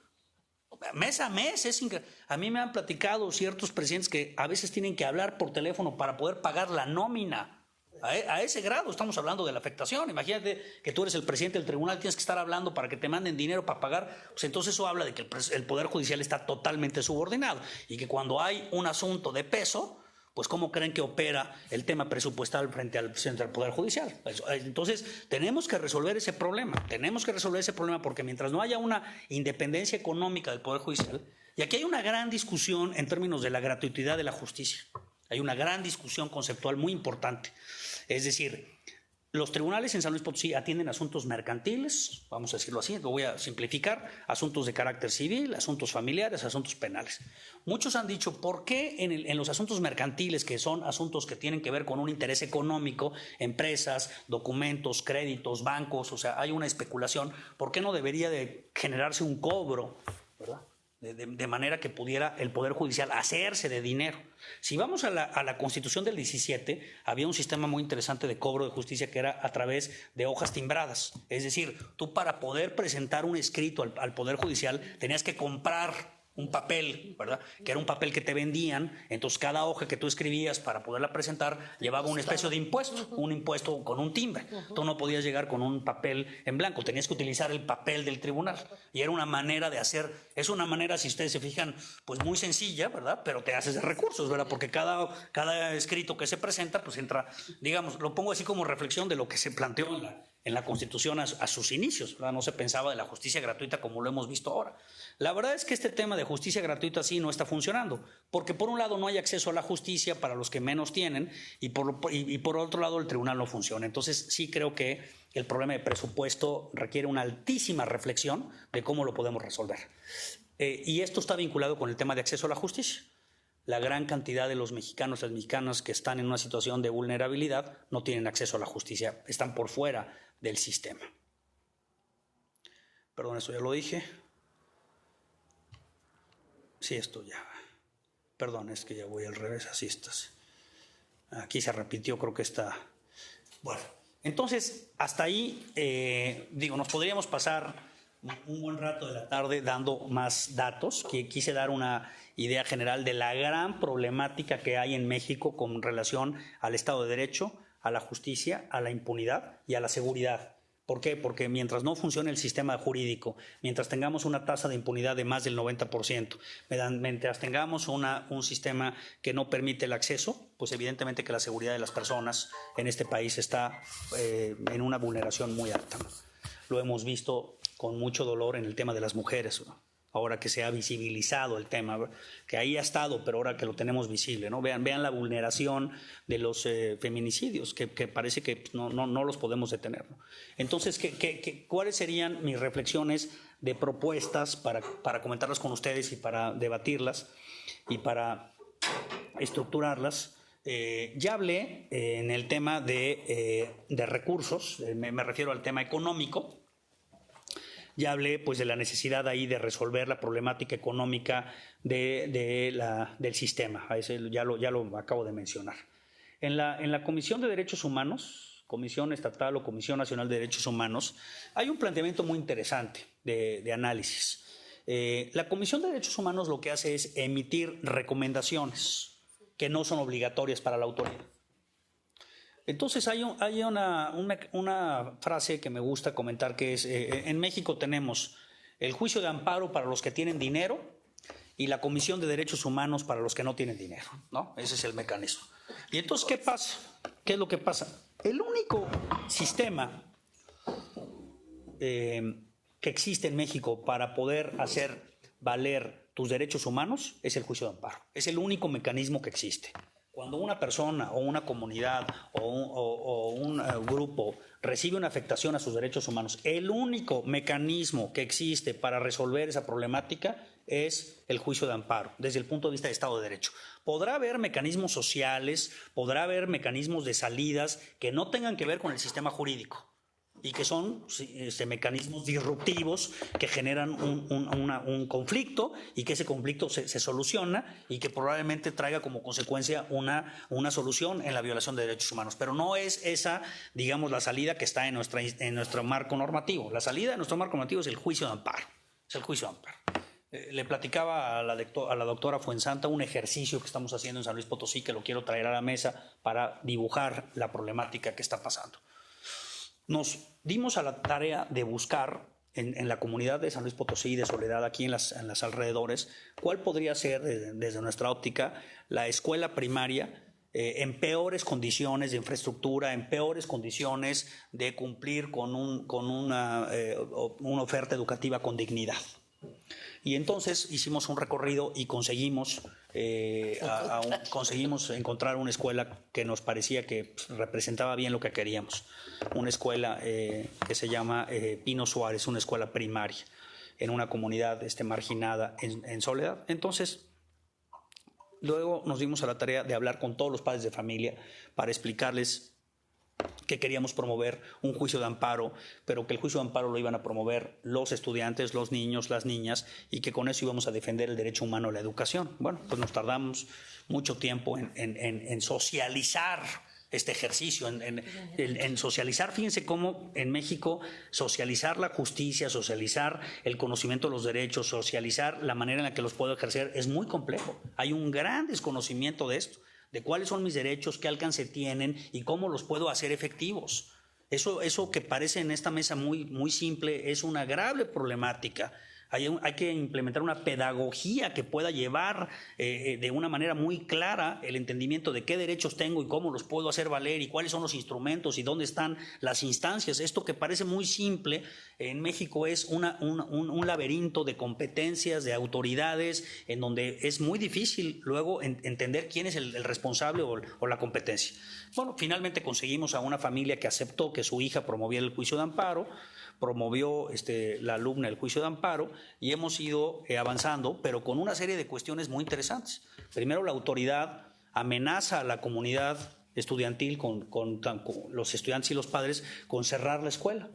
Mes a mes, a mí me han platicado ciertos presidentes que a veces tienen que hablar por teléfono para poder pagar la nómina. A ese grado estamos hablando de la afectación. Imagínate que tú eres el presidente del tribunal, tienes que estar hablando para que te manden dinero para pagar. Pues entonces eso habla de que el Poder Judicial está totalmente subordinado y que cuando hay un asunto de peso, pues ¿cómo creen que opera el tema presupuestal frente al Poder Judicial? Entonces tenemos que resolver ese problema, porque mientras no haya una independencia económica del Poder Judicial, y aquí hay una gran discusión en términos de la gratuidad de la justicia, hay una gran discusión conceptual muy importante, es decir, los tribunales en San Luis Potosí atienden asuntos mercantiles, vamos a decirlo así, lo voy a simplificar, asuntos de carácter civil, asuntos familiares, asuntos penales. Muchos han dicho, ¿por qué en los asuntos mercantiles, que son asuntos que tienen que ver con un interés económico, empresas, documentos, créditos, bancos, o sea, hay una especulación, ¿por qué no debería de generarse un cobro, ¿verdad? de manera que pudiera el Poder Judicial hacerse de dinero. Si vamos a la Constitución del 17, había un sistema muy interesante de cobro de justicia que era a través de hojas timbradas. Es decir, tú para poder presentar un escrito al Poder Judicial tenías que comprar un papel, ¿verdad? Que era un papel que te vendían, entonces cada hoja que tú escribías para poderla presentar llevaba una especie de impuesto, un impuesto con un timbre. Tú no podías llegar con un papel en blanco, tenías que utilizar el papel del tribunal. Y era una manera de hacer, es una manera, si ustedes se fijan, pues muy sencilla, ¿verdad? Pero te haces de recursos, ¿verdad? Porque cada escrito que se presenta, pues entra, digamos, lo pongo así como reflexión de lo que se planteó en la Constitución a sus inicios, ¿verdad? No se pensaba de la justicia gratuita como lo hemos visto ahora. La verdad es que este tema de justicia gratuita sí no está funcionando, porque por un lado no hay acceso a la justicia para los que menos tienen y por otro lado el tribunal no funciona. Entonces sí creo que el problema de presupuesto requiere una altísima reflexión de cómo lo podemos resolver. Y esto está vinculado con el tema de acceso a la justicia. La gran cantidad de los mexicanos y las mexicanas que están en una situación de vulnerabilidad no tienen acceso a la justicia, están por fuera del sistema. Perdón, eso ya lo dije. Sí, esto ya. Perdón, es que ya voy al revés, así estás. Aquí se repitió, creo que está. Bueno, entonces, hasta ahí, nos podríamos pasar un buen rato de la tarde dando más datos, que quise dar una idea general de la gran problemática que hay en México con relación al Estado de Derecho, a la justicia, a la impunidad y a la seguridad. ¿Por qué? Porque mientras no funcione el sistema jurídico, mientras tengamos una tasa de impunidad de más del 90%, mientras tengamos un sistema que no permite el acceso, pues evidentemente que la seguridad de las personas en este país está en una vulneración muy alta, ¿no? Lo hemos visto con mucho dolor en el tema de las mujeres, ¿no? Ahora que se ha visibilizado el tema, que ahí ha estado, pero ahora que lo tenemos visible, ¿no? Vean la vulneración de los feminicidios, que parece que no los podemos detener, ¿no? Entonces, ¿cuáles serían mis reflexiones de propuestas para comentarlas con ustedes y para debatirlas y para estructurarlas? Ya hablé en el tema de recursos, me refiero al tema económico. Ya hablé pues de la necesidad ahí de resolver la problemática económica del sistema. A ese ya lo acabo de mencionar. En la Comisión de Derechos Humanos, Comisión Estatal o Comisión Nacional de Derechos Humanos, hay un planteamiento muy interesante de análisis. La Comisión de Derechos Humanos lo que hace es emitir recomendaciones que no son obligatorias para la autoridad. Entonces hay una frase que me gusta comentar que es, en México tenemos el juicio de amparo para los que tienen dinero y la Comisión de Derechos Humanos para los que no tienen dinero, ¿no? Ese es el mecanismo. Y entonces, ¿qué pasa? ¿Qué es lo que pasa? El único sistema que existe en México para poder hacer valer tus derechos humanos es el juicio de amparo. Es el único mecanismo que existe. Cuando una persona o una comunidad o un grupo recibe una afectación a sus derechos humanos, el único mecanismo que existe para resolver esa problemática es el juicio de amparo, desde el punto de vista de Estado de Derecho. Podrá haber mecanismos sociales, podrá haber mecanismos de salidas que no tengan que ver con el sistema jurídico y que son mecanismos disruptivos que generan un conflicto y que ese conflicto se soluciona y que probablemente traiga como consecuencia una solución en la violación de derechos humanos. Pero no es esa, digamos, la salida que está en nuestro marco normativo. La salida de nuestro marco normativo es el juicio de amparo. Es el juicio de amparo. Le platicaba a la doctora Fuensanta un ejercicio que estamos haciendo en San Luis Potosí que lo quiero traer a la mesa para dibujar la problemática que está pasando. Nos dimos a la tarea de buscar en la comunidad de San Luis Potosí y de Soledad, aquí en las alrededores, cuál podría ser, desde nuestra óptica, la escuela primaria en peores condiciones de infraestructura, en peores condiciones de cumplir con una oferta educativa con dignidad. Y entonces hicimos un recorrido y conseguimos encontrar una escuela que nos parecía que representaba bien lo que queríamos. Una escuela que se llama Pino Suárez, una escuela primaria en una comunidad marginada en Soledad. Entonces, luego nos dimos a la tarea de hablar con todos los padres de familia para explicarles que queríamos promover un juicio de amparo, pero que el juicio de amparo lo iban a promover los estudiantes, los niños, las niñas, y que con eso íbamos a defender el derecho humano a la educación. Bueno, pues nos tardamos mucho tiempo en socializar este ejercicio, en socializar. Fíjense cómo en México socializar la justicia, socializar el conocimiento de los derechos, socializar la manera en la que los puedo ejercer es muy complejo. Hay un gran desconocimiento de esto, de cuáles son mis derechos, qué alcance tienen y cómo los puedo hacer efectivos. Eso que parece en esta mesa muy simple es una grave problemática. Hay que implementar una pedagogía que pueda llevar de una manera muy clara el entendimiento de qué derechos tengo y cómo los puedo hacer valer y cuáles son los instrumentos y dónde están las instancias. Esto que parece muy simple en México es un laberinto de competencias, de autoridades, en donde es muy difícil luego entender quién es el responsable o la competencia. Bueno, finalmente conseguimos a una familia que aceptó que su hija promoviera el juicio de amparo, promovió la alumna el juicio de amparo y hemos ido avanzando, pero con una serie de cuestiones muy interesantes. Primero, la autoridad amenaza a la comunidad estudiantil, con los estudiantes y los padres, con cerrar la escuela.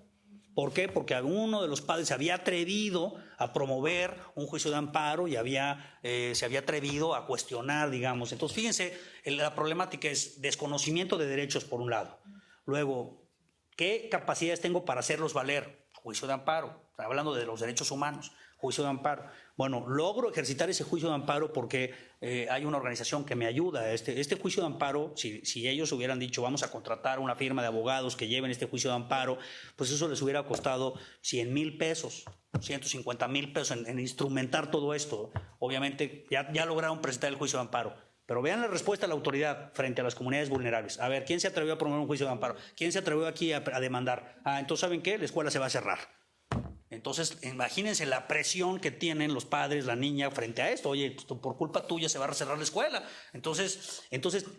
¿Por qué? Porque alguno de los padres se había atrevido a promover un juicio de amparo y se había atrevido a cuestionar, digamos. Entonces, fíjense, la problemática es desconocimiento de derechos por un lado. Luego, ¿qué capacidades tengo para hacerlos valer? Juicio de amparo, hablando de los derechos humanos, juicio de amparo. Bueno, logro ejercitar ese juicio de amparo porque hay una organización que me ayuda. Este juicio de amparo, si ellos hubieran dicho vamos a contratar una firma de abogados que lleven este juicio de amparo, pues eso les hubiera costado 100,000 pesos, 150,000 pesos en instrumentar todo esto. Obviamente ya lograron presentar el juicio de amparo. Pero vean la respuesta de la autoridad frente a las comunidades vulnerables. A ver, ¿quién se atrevió a promover un juicio de amparo? ¿Quién se atrevió aquí a demandar? Entonces, ¿saben qué? La escuela se va a cerrar. Entonces, imagínense la presión que tienen los padres, la niña, frente a esto. Oye, por culpa tuya se va a cerrar la escuela. Entonces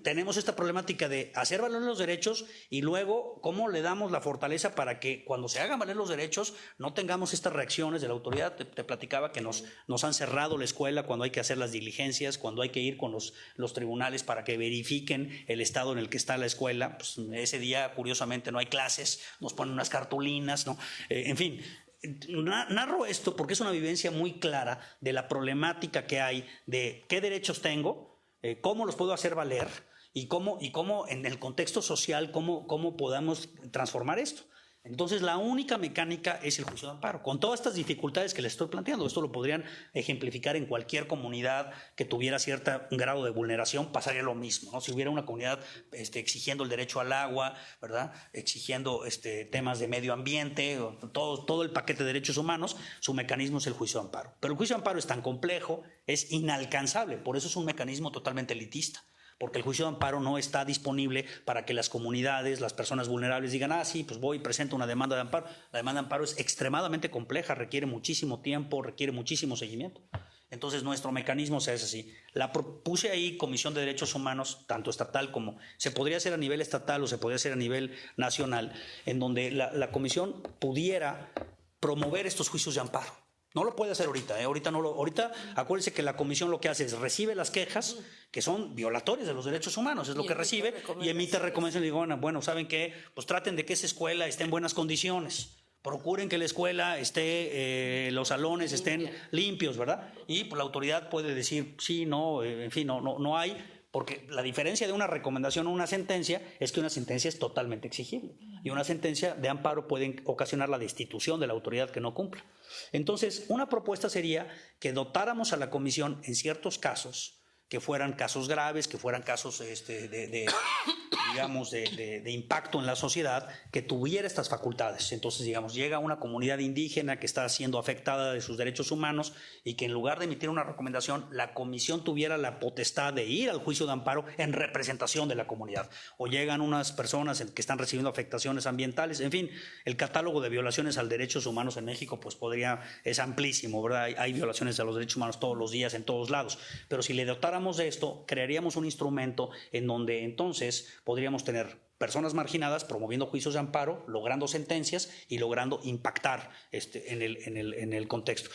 tenemos esta problemática de hacer valer los derechos y luego cómo le damos la fortaleza para que cuando se hagan valer los derechos no tengamos estas reacciones de la autoridad. Te platicaba que nos han cerrado la escuela cuando hay que hacer las diligencias, cuando hay que ir con los tribunales para que verifiquen el estado en el que está la escuela. Pues ese día, curiosamente, no hay clases, nos ponen unas cartulinas, ¿no? En fin. Narro esto porque es una vivencia muy clara de la problemática que hay de qué derechos tengo, cómo los puedo hacer valer y cómo en el contexto social cómo podamos transformar esto. Entonces, la única mecánica es el juicio de amparo, con todas estas dificultades que les estoy planteando. Esto lo podrían ejemplificar en cualquier comunidad que tuviera cierto grado de vulneración, pasaría lo mismo, ¿no? Si hubiera una comunidad exigiendo el derecho al agua, ¿verdad? Exigiendo temas de medio ambiente, todo el paquete de derechos humanos, su mecanismo es el juicio de amparo. Pero el juicio de amparo es tan complejo, es inalcanzable, por eso es un mecanismo totalmente elitista. Porque el juicio de amparo no está disponible para que las comunidades, las personas vulnerables digan, sí, pues voy y presento una demanda de amparo. La demanda de amparo es extremadamente compleja, requiere muchísimo tiempo, requiere muchísimo seguimiento. Entonces nuestro mecanismo se hace así. La propuse ahí Comisión de Derechos Humanos, tanto estatal como se podría hacer a nivel estatal o se podría hacer a nivel nacional, en donde la comisión pudiera promover estos juicios de amparo. No lo puede hacer ahorita, ahorita acuérdense que la comisión lo que hace es recibe las quejas que son violatorias de los derechos humanos, es lo que recibe y emite recomendaciones y digo, bueno, ¿saben qué? Pues traten de que esa escuela esté en buenas condiciones. Procuren que la escuela esté, los salones estén limpios, ¿verdad? Y pues, la autoridad puede decir sí, no, en fin, no hay. Porque la diferencia de una recomendación o una sentencia es que una sentencia es totalmente exigible y una sentencia de amparo puede ocasionar la destitución de la autoridad que no cumpla. Entonces, una propuesta sería que dotáramos a la comisión en ciertos casos, que fueran casos graves, que fueran casos de impacto en la sociedad, que tuviera estas facultades. Entonces, digamos, llega una comunidad indígena que está siendo afectada de sus derechos humanos y que en lugar de emitir una recomendación, la comisión tuviera la potestad de ir al juicio de amparo en representación de la comunidad. O llegan unas personas que están recibiendo afectaciones ambientales. En fin, el catálogo de violaciones a los derechos humanos en México pues es amplísimo, ¿verdad? Hay violaciones a los derechos humanos todos los días, en todos lados. Pero si le dotáramos de esto, crearíamos un instrumento en donde entonces podríamos tener personas marginadas promoviendo juicios de amparo, logrando sentencias y logrando impactar en el contexto.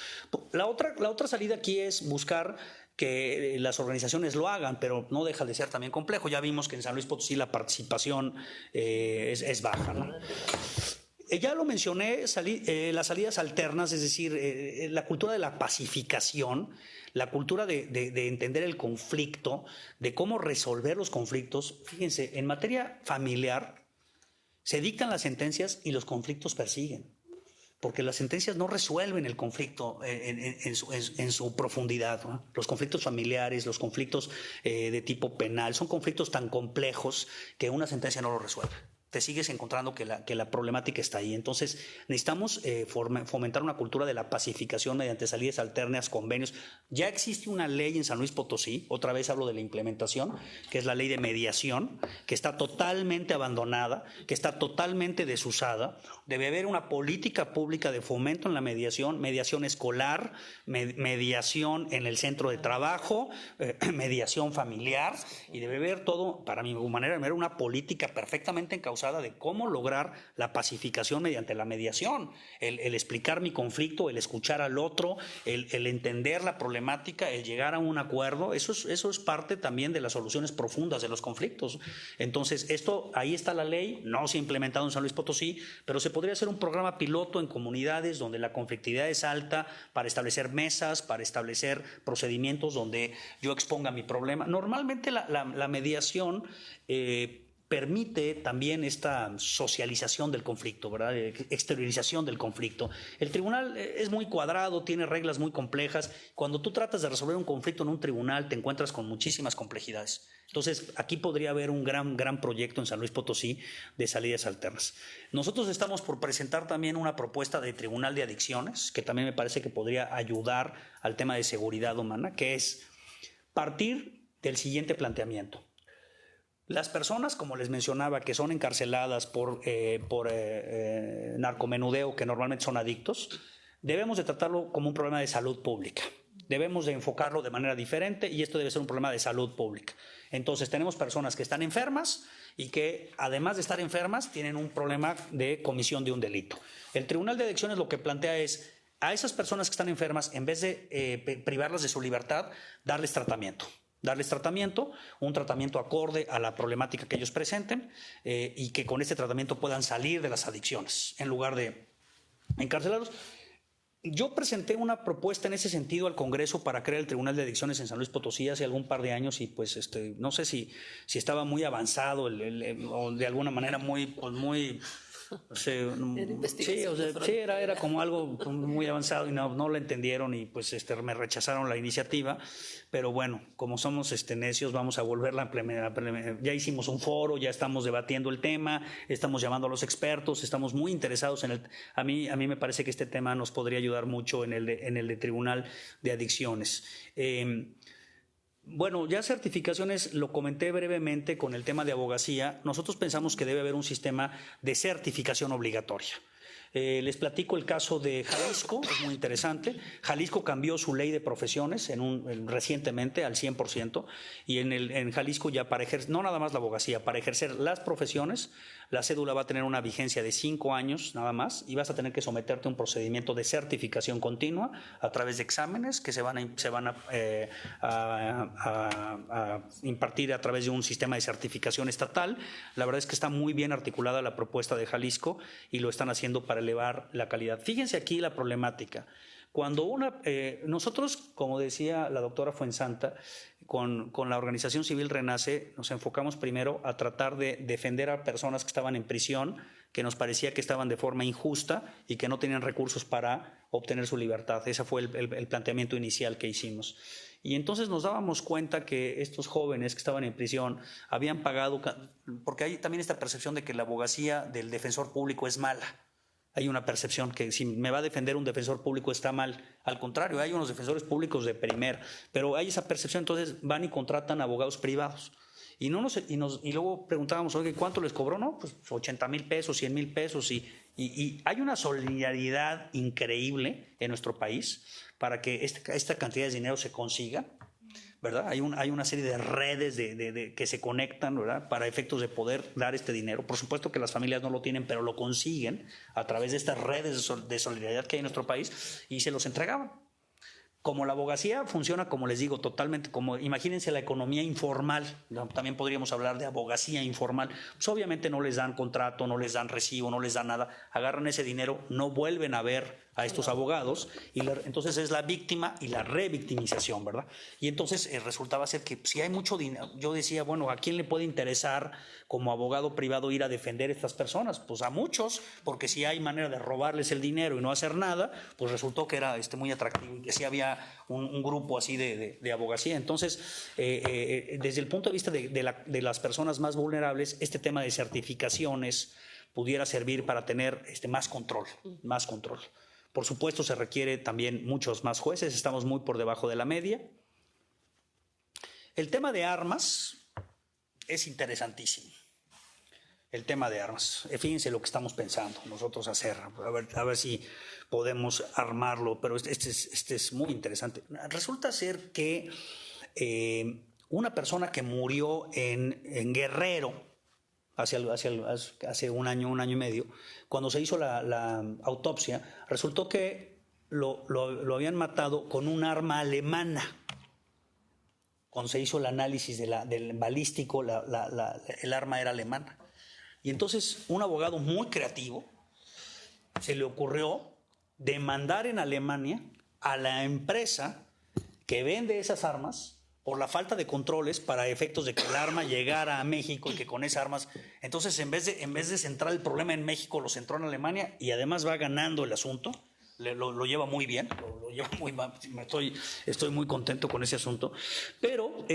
La otra salida aquí es buscar que las organizaciones lo hagan, pero no deja de ser también complejo. Ya vimos que en San Luis Potosí la participación es baja, ¿no? Ya lo mencioné, las salidas alternas, es decir, la cultura de la pacificación, la cultura de entender el conflicto, de cómo resolver los conflictos. Fíjense, en materia familiar se dictan las sentencias y los conflictos persiguen, porque las sentencias no resuelven el conflicto en su profundidad, ¿no? Los conflictos familiares, los conflictos de tipo penal, son conflictos tan complejos que una sentencia no lo resuelve. Te sigues encontrando que la problemática está ahí. Entonces necesitamos fomentar una cultura de la pacificación mediante salidas alternas, convenios. Ya existe una ley en San Luis Potosí, otra vez hablo de la implementación, que es la ley de mediación, que está totalmente abandonada, que está totalmente desusada. Debe haber una política pública de fomento en la mediación, mediación escolar, mediación en el centro de trabajo, mediación familiar, y debe haber todo, para mi manera de ver, una política perfectamente encauzada de cómo lograr la pacificación mediante la mediación, el explicar mi conflicto, el escuchar al otro, el entender la problemática, el llegar a un acuerdo. Eso es parte también de las soluciones profundas de los conflictos. Entonces, ahí está la ley, no se ha implementado en San Luis Potosí, pero se podría hacer un programa piloto en comunidades donde la conflictividad es alta para establecer mesas, para establecer procedimientos donde yo exponga mi problema. Normalmente la mediación permite también esta socialización del conflicto, ¿verdad? Exteriorización del conflicto. El tribunal es muy cuadrado, tiene reglas muy complejas. Cuando tú tratas de resolver un conflicto en un tribunal, te encuentras con muchísimas complejidades. Entonces, aquí podría haber un gran proyecto en San Luis Potosí de salidas alternas. Nosotros estamos por presentar también una propuesta de tribunal de adicciones, que también me parece que podría ayudar al tema de seguridad humana, que es partir del siguiente planteamiento. Las personas, como les mencionaba, que son encarceladas por narcomenudeo, que normalmente son adictos, debemos de tratarlo como un problema de salud pública. Debemos de enfocarlo de manera diferente y esto debe ser un problema de salud pública. Entonces tenemos personas que están enfermas y que además de estar enfermas tienen un problema de comisión de un delito. El Tribunal de Adicciones lo que plantea es a esas personas que están enfermas, en vez de privarlas de su libertad, darles tratamiento, un tratamiento acorde a la problemática que ellos presenten y que con este tratamiento puedan salir de las adicciones en lugar de encarcelarlos. Yo presenté una propuesta en ese sentido al Congreso para crear el Tribunal de Adicciones en San Luis Potosí hace algún par de años y pues no sé si estaba muy avanzado o de alguna manera muy era como algo muy avanzado y no lo entendieron y pues me rechazaron la iniciativa, pero bueno, como somos necios, vamos a volverla a implementar. Ya hicimos un foro, ya estamos debatiendo el tema, estamos llamando a los expertos, estamos muy interesados en a mí me parece que este tema nos podría ayudar mucho en el de Tribunal de Adicciones. Bueno, ya certificaciones, lo comenté brevemente con el tema de abogacía. Nosotros pensamos que debe haber un sistema de certificación obligatoria. Les platico el caso de Jalisco, es muy interesante. Jalisco cambió su ley de profesiones recientemente al 100% y en Jalisco ya para ejercer, no nada más la abogacía, para ejercer las profesiones, la cédula va a tener una vigencia de 5 años nada más y vas a tener que someterte a un procedimiento de certificación continua a través de exámenes que se van a impartir a través de un sistema de certificación estatal. La verdad es que está muy bien articulada la propuesta de Jalisco y lo están haciendo para elevar la calidad. Fíjense aquí la problemática. Cuando nosotros, como decía la doctora Fuensanta, con la organización civil Renace, nos enfocamos primero a tratar de defender a personas que estaban en prisión, que nos parecía que estaban de forma injusta y que no tenían recursos para obtener su libertad. Ese fue el planteamiento inicial que hicimos. Y entonces nos dábamos cuenta que estos jóvenes que estaban en prisión habían pagado, porque hay también esta percepción de que la abogacía del defensor público es mala. Hay una percepción que si me va a defender un defensor público está mal. Al contrario, hay unos defensores públicos de primer, pero hay esa percepción, entonces van y contratan abogados privados. Y luego preguntábamos, oye, ¿cuánto les cobró? No, pues 80,000 pesos, 100,000 pesos. Y hay una solidaridad increíble en nuestro país para que esta cantidad de dinero se consiga, ¿verdad? Hay una serie de redes que se conectan, ¿verdad? Para efectos de poder dar este dinero. Por supuesto que las familias no lo tienen, pero lo consiguen a través de estas redes de solidaridad que hay en nuestro país y se los entregaban. Como la abogacía funciona, como les digo, totalmente como, imagínense la economía informal, ¿no? También podríamos hablar de abogacía informal. Pues obviamente no les dan contrato, no les dan recibo, no les dan nada, agarran ese dinero, no vuelven a ver a estos abogados y entonces es la víctima y la revictimización, ¿verdad? Y entonces resultaba ser que si hay mucho dinero, yo decía, bueno, ¿a quién le puede interesar como abogado privado ir a defender a estas personas? Pues a muchos, porque si hay manera de robarles el dinero y no hacer nada, pues resultó que era muy atractivo y que sí había un grupo así de abogacía. Entonces, desde el punto de vista de las personas más vulnerables, este tema de certificaciones pudiera servir para tener más control, más control. Por supuesto, se requiere también muchos más jueces, estamos muy por debajo de la media. El tema de armas es interesantísimo. El tema de armas. Fíjense lo que estamos pensando nosotros hacer, a ver si podemos armarlo, pero este es muy interesante. Resulta ser que una persona que murió en Guerrero, hace un año y medio, cuando se hizo la autopsia, resultó que lo habían matado con un arma alemana. Cuando se hizo el análisis del balístico, el arma era alemana. Y entonces un abogado muy creativo se le ocurrió demandar en Alemania a la empresa que vende esas armas por la falta de controles para efectos de que el arma llegara a México y que con esas armas, entonces en vez de centrar el problema en México, lo centró en Alemania y además va ganando el asunto, lo lleva muy bien, lo lleva muy mal, estoy muy contento con ese asunto, pero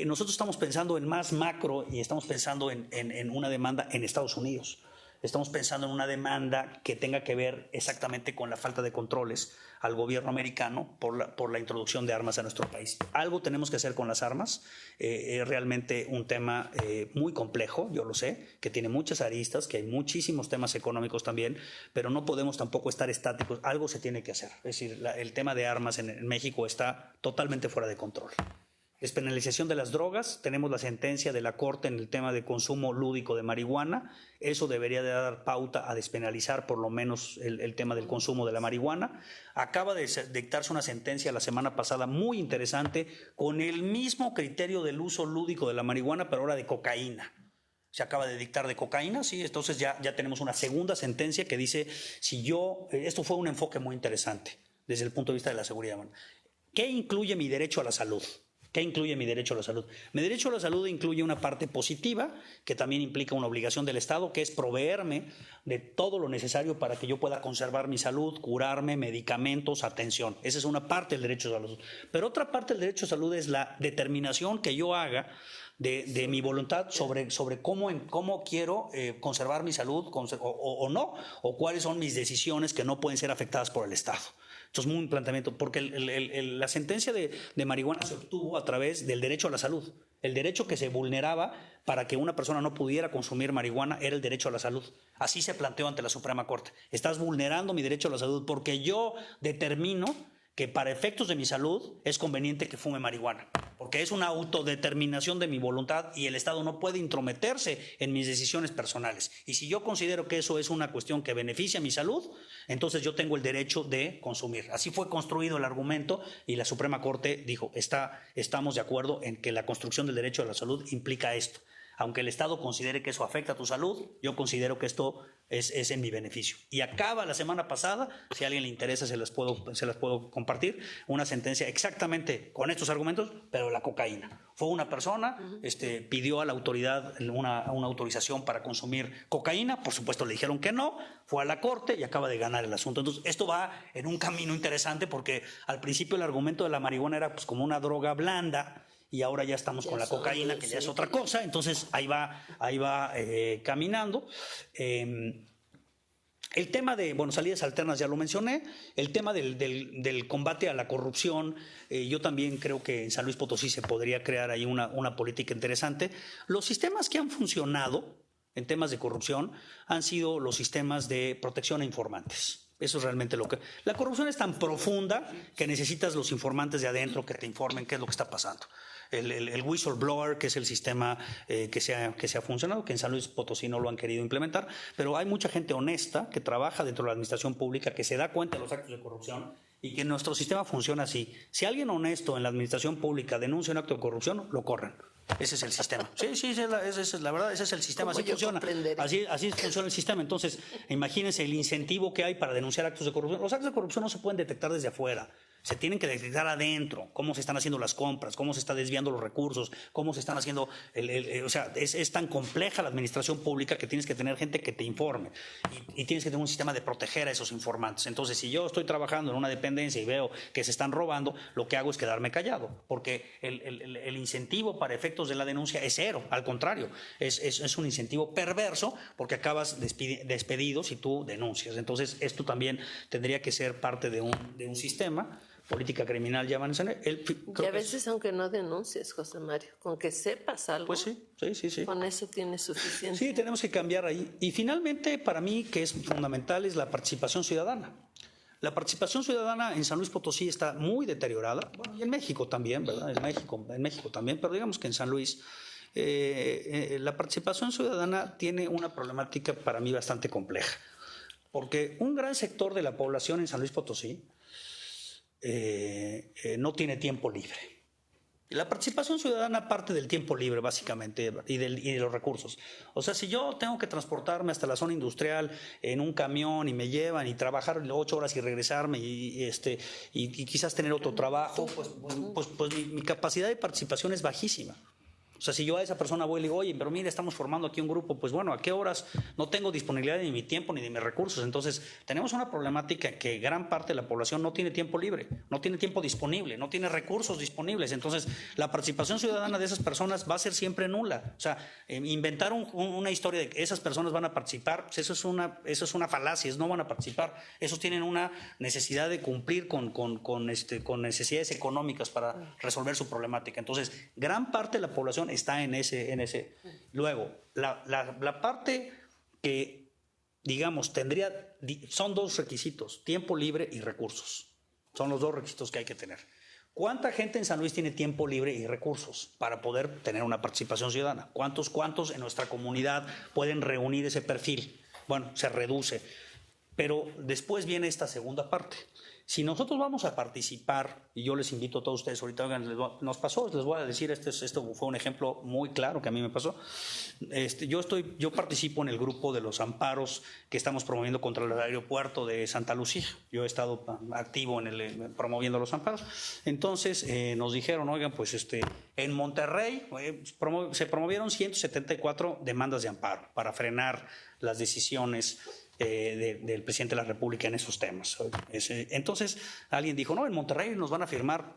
nosotros estamos pensando en más macro y estamos pensando en una demanda en Estados Unidos. Estamos pensando en una demanda que tenga que ver exactamente con la falta de controles al gobierno americano por la introducción de armas a nuestro país. Algo tenemos que hacer con las armas. Es realmente un tema muy complejo, yo lo sé, que tiene muchas aristas, que hay muchísimos temas económicos también, pero no podemos tampoco estar estáticos. Algo se tiene que hacer. Es decir, el tema de armas en México está totalmente fuera de control. Despenalización de las drogas, tenemos la sentencia de la Corte en el tema de consumo lúdico de marihuana, eso debería de dar pauta a despenalizar por lo menos el tema del consumo de la marihuana. Acaba de dictarse una sentencia la semana pasada muy interesante con el mismo criterio del uso lúdico de la marihuana, pero ahora de cocaína. Se acaba de dictar de cocaína, sí, entonces ya tenemos una segunda sentencia que dice, esto fue un enfoque muy interesante desde el punto de vista de la seguridad. ¿Qué incluye mi derecho a la salud? ¿Qué incluye mi derecho a la salud? Mi derecho a la salud incluye una parte positiva que también implica una obligación del Estado, que es proveerme de todo lo necesario para que yo pueda conservar mi salud, curarme, medicamentos, atención. Esa es una parte del derecho a la salud. Pero otra parte del derecho a la salud es la determinación que yo haga de mi voluntad sobre cómo quiero conservar mi salud o no, o cuáles son mis decisiones que no pueden ser afectadas por el Estado. Esto es muy un planteamiento, porque la sentencia de marihuana se obtuvo a través del derecho a la salud. El derecho que se vulneraba para que una persona no pudiera consumir marihuana era el derecho a la salud. Así se planteó ante la Suprema Corte. Estás vulnerando mi derecho a la salud porque yo determino que para efectos de mi salud es conveniente que fume marihuana, porque es una autodeterminación de mi voluntad y el Estado no puede intrometerse en mis decisiones personales. Y si yo considero que eso es una cuestión que beneficia mi salud, entonces yo tengo el derecho de consumir. Así fue construido el argumento y la Suprema Corte dijo, estamos de acuerdo en que la construcción del derecho a la salud implica esto. Aunque el Estado considere que eso afecta a tu salud, yo considero que esto es en mi beneficio. Y acaba la semana pasada, si a alguien le interesa se las puedo compartir, una sentencia exactamente con estos argumentos, pero la cocaína. Fue una persona, pidió a la autoridad una autorización para consumir cocaína, por supuesto le dijeron que no, fue a la Corte y acaba de ganar el asunto. Entonces esto va en un camino interesante porque al principio el argumento de la marihuana era pues como una droga blanda, y ahora ya estamos con la cocaína, que ya es otra cosa, entonces ahí va caminando. El tema de, salidas alternas ya lo mencioné, el tema del combate a la corrupción, yo también creo que en San Luis Potosí se podría crear ahí una política interesante. Los sistemas que han funcionado en temas de corrupción han sido los sistemas de protección a informantes. Eso es realmente lo que... La corrupción es tan profunda que necesitas los informantes de adentro que te informen qué es lo que está pasando. El whistleblower, que es el sistema que se ha funcionado, que en San Luis Potosí no lo han querido implementar, pero hay mucha gente honesta que trabaja dentro de la administración pública, que se da cuenta de los actos de corrupción y que nuestro sistema funciona así. Si alguien honesto en la administración pública denuncia un acto de corrupción, lo corren. Ese es el sistema. Sí, esa es la verdad, ese es el sistema, así funciona. Así funciona el sistema. Entonces, imagínense el incentivo que hay para denunciar actos de corrupción. Los actos de corrupción no se pueden detectar desde afuera. Se tienen que detectar adentro, cómo se están haciendo las compras, cómo se están desviando los recursos, cómo se están haciendo, o sea, es tan compleja la administración pública que tienes que tener gente que te informe y tienes que tener un sistema de proteger a esos informantes. Entonces, si yo estoy trabajando en una dependencia y veo que se están robando, lo que hago es quedarme callado, porque el incentivo para efectos de la denuncia es cero, al contrario, es un incentivo perverso porque acabas despedido si tú denuncias. Entonces, esto también tendría que ser parte de un sistema. Política criminal llaman eso. Y a veces, aunque no denuncies, José Mario, con que sepas algo, pues sí. Con eso tienes suficiente. Sí, tenemos que cambiar ahí. Y finalmente, para mí, que es fundamental, es la participación ciudadana. La participación ciudadana en San Luis Potosí está muy deteriorada, bueno, y en México también, ¿verdad? En México también, pero digamos que en San Luis la participación ciudadana tiene una problemática para mí bastante compleja, porque un gran sector de la población en San Luis Potosí no tiene tiempo libre. La participación ciudadana parte del tiempo libre, básicamente, y de los recursos. O sea, si yo tengo que transportarme hasta la zona industrial en un camión y me llevan y trabajar 8 horas y regresarme y quizás tener otro trabajo, pues mi capacidad de participación es bajísima. O sea, si yo a esa persona voy y le digo, oye, pero mire, estamos formando aquí un grupo, pues bueno, ¿a qué horas? No tengo disponibilidad ni de mi tiempo ni de mis recursos. Entonces, tenemos una problemática que gran parte de la población no tiene tiempo libre, no tiene tiempo disponible, no tiene recursos disponibles. Entonces, la participación ciudadana de esas personas va a ser siempre nula. O sea, inventar una historia de que esas personas van a participar, pues eso es una falacia, no van a participar. Esos tienen una necesidad de cumplir con necesidades económicas para resolver su problemática. Entonces, gran parte de la población está en ese. Luego, la parte que, digamos, son 2 requisitos, tiempo libre y recursos. Son los 2 requisitos que hay que tener. ¿Cuánta gente en San Luis tiene tiempo libre y recursos para poder tener una participación ciudadana? ¿Cuántos en nuestra comunidad pueden reunir ese perfil? Bueno, se reduce. Pero después viene esta segunda parte. Si nosotros vamos a participar, y yo les invito a todos ustedes, ahorita oigan, nos pasó, les voy a decir, esto fue un ejemplo muy claro que a mí me pasó. Yo participo en el grupo de los amparos que estamos promoviendo contra el aeropuerto de Santa Lucía. Yo he estado activo promoviendo los amparos. Entonces nos dijeron, oigan, pues en Monterrey se promovieron 174 demandas de amparo para frenar las decisiones del presidente de la República en esos temas. Entonces alguien dijo, no, en Monterrey nos van a firmar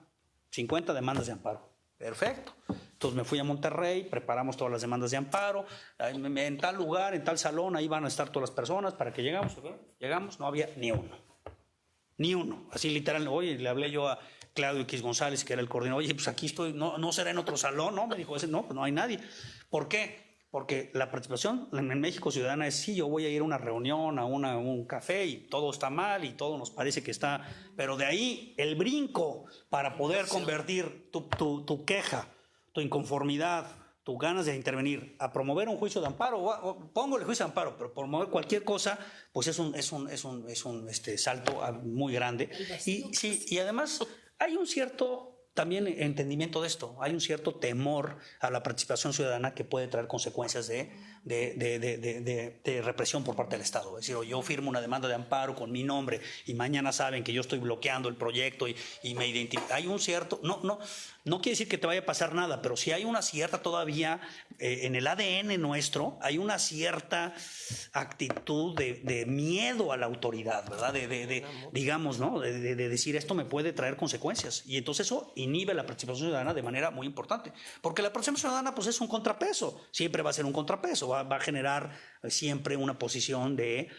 50 demandas de amparo. Perfecto. Entonces me fui a Monterrey, preparamos todas las demandas de amparo, en tal lugar, en tal salón, ahí van a estar todas las personas para que llegamos, no había ni uno, así literal. Oye, le hablé yo a Claudio X González, que era el coordinador, oye, pues aquí estoy, no será en otro salón, no, me dijo, no, pues no hay nadie. ¿Por qué? Porque la participación en México ciudadana es, sí, yo voy a ir a una reunión, a un café y todo está mal y todo nos parece que está, pero de ahí el brinco para poder convertir tu queja, tu inconformidad, tus ganas de intervenir a promover un juicio de amparo, pongo el juicio de amparo, pero promover cualquier cosa, pues es un salto muy grande. Y además hay un cierto también entendimiento de esto, hay un cierto temor a la participación ciudadana que puede traer consecuencias de represión por parte del Estado. Es decir, yo firmo una demanda de amparo con mi nombre y mañana saben que yo estoy bloqueando el proyecto y me identifico. Hay un cierto, no quiere decir que te vaya a pasar nada, pero sí hay una cierta todavía, en el ADN nuestro, hay una cierta actitud de miedo a la autoridad, ¿verdad? Digamos, ¿no? De decir esto me puede traer consecuencias. Y entonces eso inhibe la participación ciudadana de manera muy importante. Porque la participación ciudadana pues es un contrapeso, siempre va a ser un contrapeso, va a generar siempre una posición de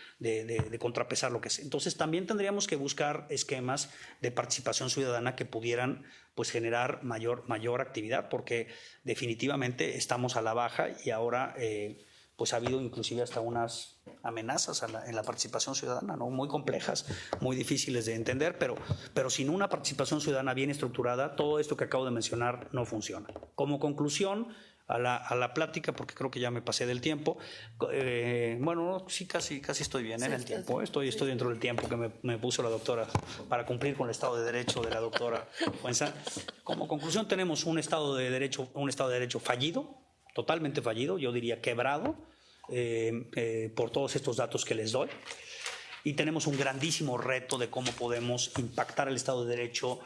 contrapesar lo que sea. Entonces también tendríamos que buscar esquemas de participación ciudadana que pudieran pues generar mayor actividad, porque definitivamente estamos a la baja y ahora pues ha habido inclusive hasta unas amenazas en la participación ciudadana, ¿no? Muy complejas, muy difíciles de entender, pero sin una participación ciudadana bien estructurada, todo esto que acabo de mencionar no funciona. Como conclusión, a la plática, porque creo que ya me pasé del tiempo. Bueno, sí, casi estoy bien en el tiempo. Estoy dentro del tiempo que me puso la doctora para cumplir con el Estado de Derecho de la doctora Fuenzá. Como conclusión, tenemos un Estado de Derecho fallido, totalmente fallido, yo diría quebrado, por todos estos datos que les doy. Y tenemos un grandísimo reto de cómo podemos impactar el Estado de Derecho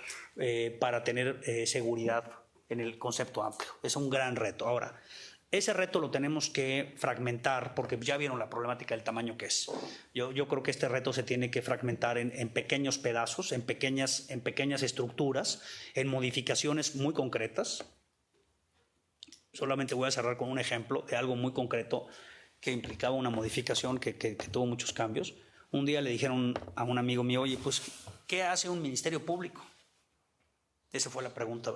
para tener seguridad en el concepto amplio. Es un gran reto. Ahora, ese reto lo tenemos que fragmentar porque ya vieron la problemática del tamaño que es. Yo creo que este reto se tiene que fragmentar en pequeños pedazos, en pequeñas estructuras, en modificaciones muy concretas. Solamente voy a cerrar con un ejemplo de algo muy concreto que implicaba una modificación que tuvo muchos cambios. Un día le dijeron a un amigo mío, oye, pues, ¿qué hace un ministerio público? Esa fue la pregunta.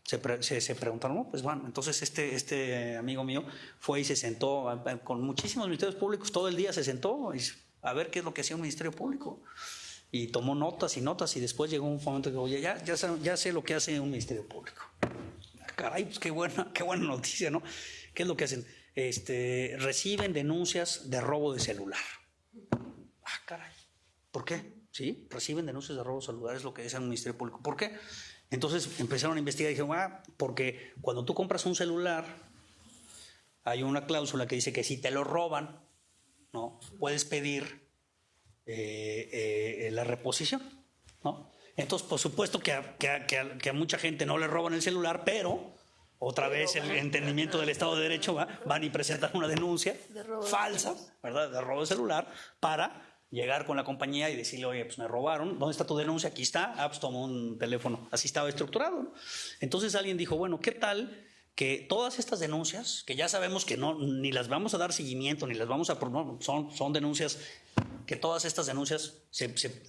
Se preguntaron, no, pues bueno, entonces este amigo mío fue y se sentó con muchísimos ministerios públicos, todo el día se sentó a ver qué es lo que hacía un ministerio público. Y tomó notas y después llegó un momento que, oye, ya sé lo que hace un ministerio público. Caray, pues qué buena noticia, ¿no? ¿Qué es lo que hacen? Reciben denuncias de robo de celular. Ah, caray. ¿Por qué? Sí, reciben denuncias de robo de celular, es lo que dice un ministerio público. ¿Por qué? Entonces empezaron a investigar y dijeron, porque cuando tú compras un celular, hay una cláusula que dice que si te lo roban, ¿no? Puedes pedir la reposición, ¿no? Entonces, por supuesto que a mucha gente no le roban el celular, pero otra vez el entendimiento del Estado de Derecho van y presentan una denuncia falsa, ¿verdad?, de robo de celular para llegar con la compañía y decirle, oye, pues me robaron, ¿dónde está tu denuncia? Aquí está, pues tomó un teléfono, así estaba estructurado, ¿no? Entonces alguien dijo, bueno, ¿qué tal que todas estas denuncias, que ya sabemos que ni las vamos a dar seguimiento, ni las vamos a... No, son denuncias, que todas estas denuncias,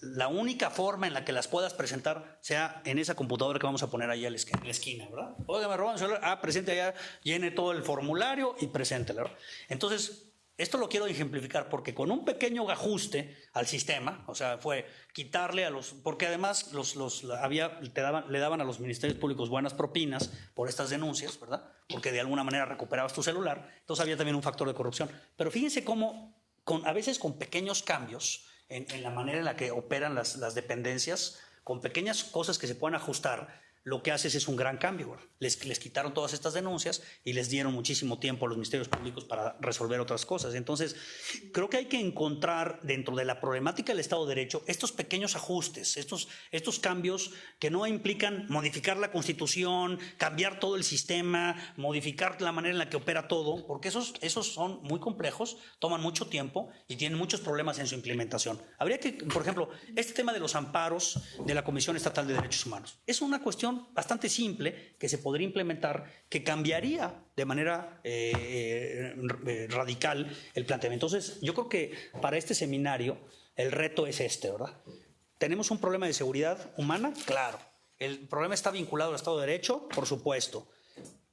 la única forma en la que las puedas presentar sea en esa computadora que vamos a poner ahí en la esquina, ¿verdad? Oiga, me roban el celular, presente allá, llene todo el formulario y preséntelo, ¿verdad? Entonces... Esto lo quiero ejemplificar porque con un pequeño ajuste al sistema, o sea, fue quitarle a los... Porque además le daban a los ministerios públicos buenas propinas por estas denuncias, ¿verdad? Porque de alguna manera recuperabas tu celular. Entonces había también un factor de corrupción. Pero fíjense cómo, a veces con pequeños cambios en la manera en la que operan las dependencias, con pequeñas cosas que se puedan ajustar, lo que haces es un gran cambio. Les quitaron todas estas denuncias y les dieron muchísimo tiempo a los ministerios públicos para resolver otras cosas. Entonces, creo que hay que encontrar dentro de la problemática del Estado de Derecho estos pequeños ajustes, estos cambios que no implican modificar la Constitución, cambiar todo el sistema, modificar la manera en la que opera todo, porque esos son muy complejos, toman mucho tiempo y tienen muchos problemas en su implementación. Habría que, por ejemplo, este tema de los amparos de la Comisión Estatal de Derechos Humanos es una cuestión bastante simple que se podría implementar, que cambiaría de manera radical el planteamiento. Entonces, yo creo que para este seminario el reto es ¿verdad? ¿Tenemos un problema de seguridad humana? Claro. ¿El problema está vinculado al Estado de Derecho? Por supuesto.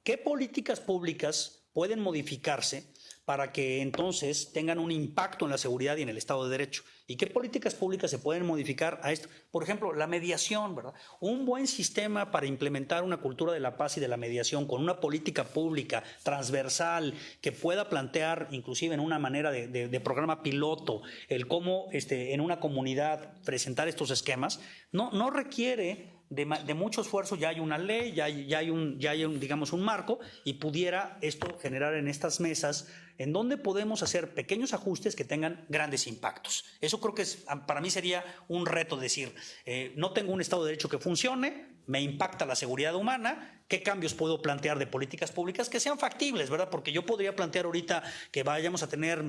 ¿Qué políticas públicas pueden modificarse para que entonces tengan un impacto en la seguridad y en el Estado de Derecho? ¿Y qué políticas públicas se pueden modificar a esto? Por ejemplo, la mediación, ¿verdad? Un buen sistema para implementar una cultura de la paz y de la mediación con una política pública transversal que pueda plantear, inclusive en una manera de programa piloto, el cómo en una comunidad presentar estos esquemas, no requiere de mucho esfuerzo. Ya hay una ley, ya hay un, digamos, un marco, y pudiera esto generar en estas mesas en donde podemos hacer pequeños ajustes que tengan grandes impactos. Eso creo que para mí sería un reto decir, no tengo un Estado de Derecho que funcione, me impacta la seguridad humana, ¿qué cambios puedo plantear de políticas públicas que sean factibles, ¿verdad? Porque yo podría plantear ahorita que vayamos a tener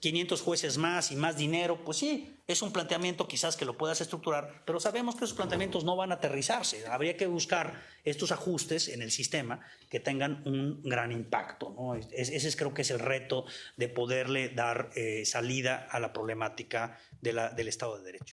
500 jueces más y más dinero. Pues sí, es un planteamiento quizás que lo puedas estructurar, pero sabemos que esos planteamientos no van a aterrizarse. Habría que buscar estos ajustes en el sistema que tengan un gran impacto, ¿no? Ese creo que es el reto de poderle dar salida a la problemática del Estado de Derecho.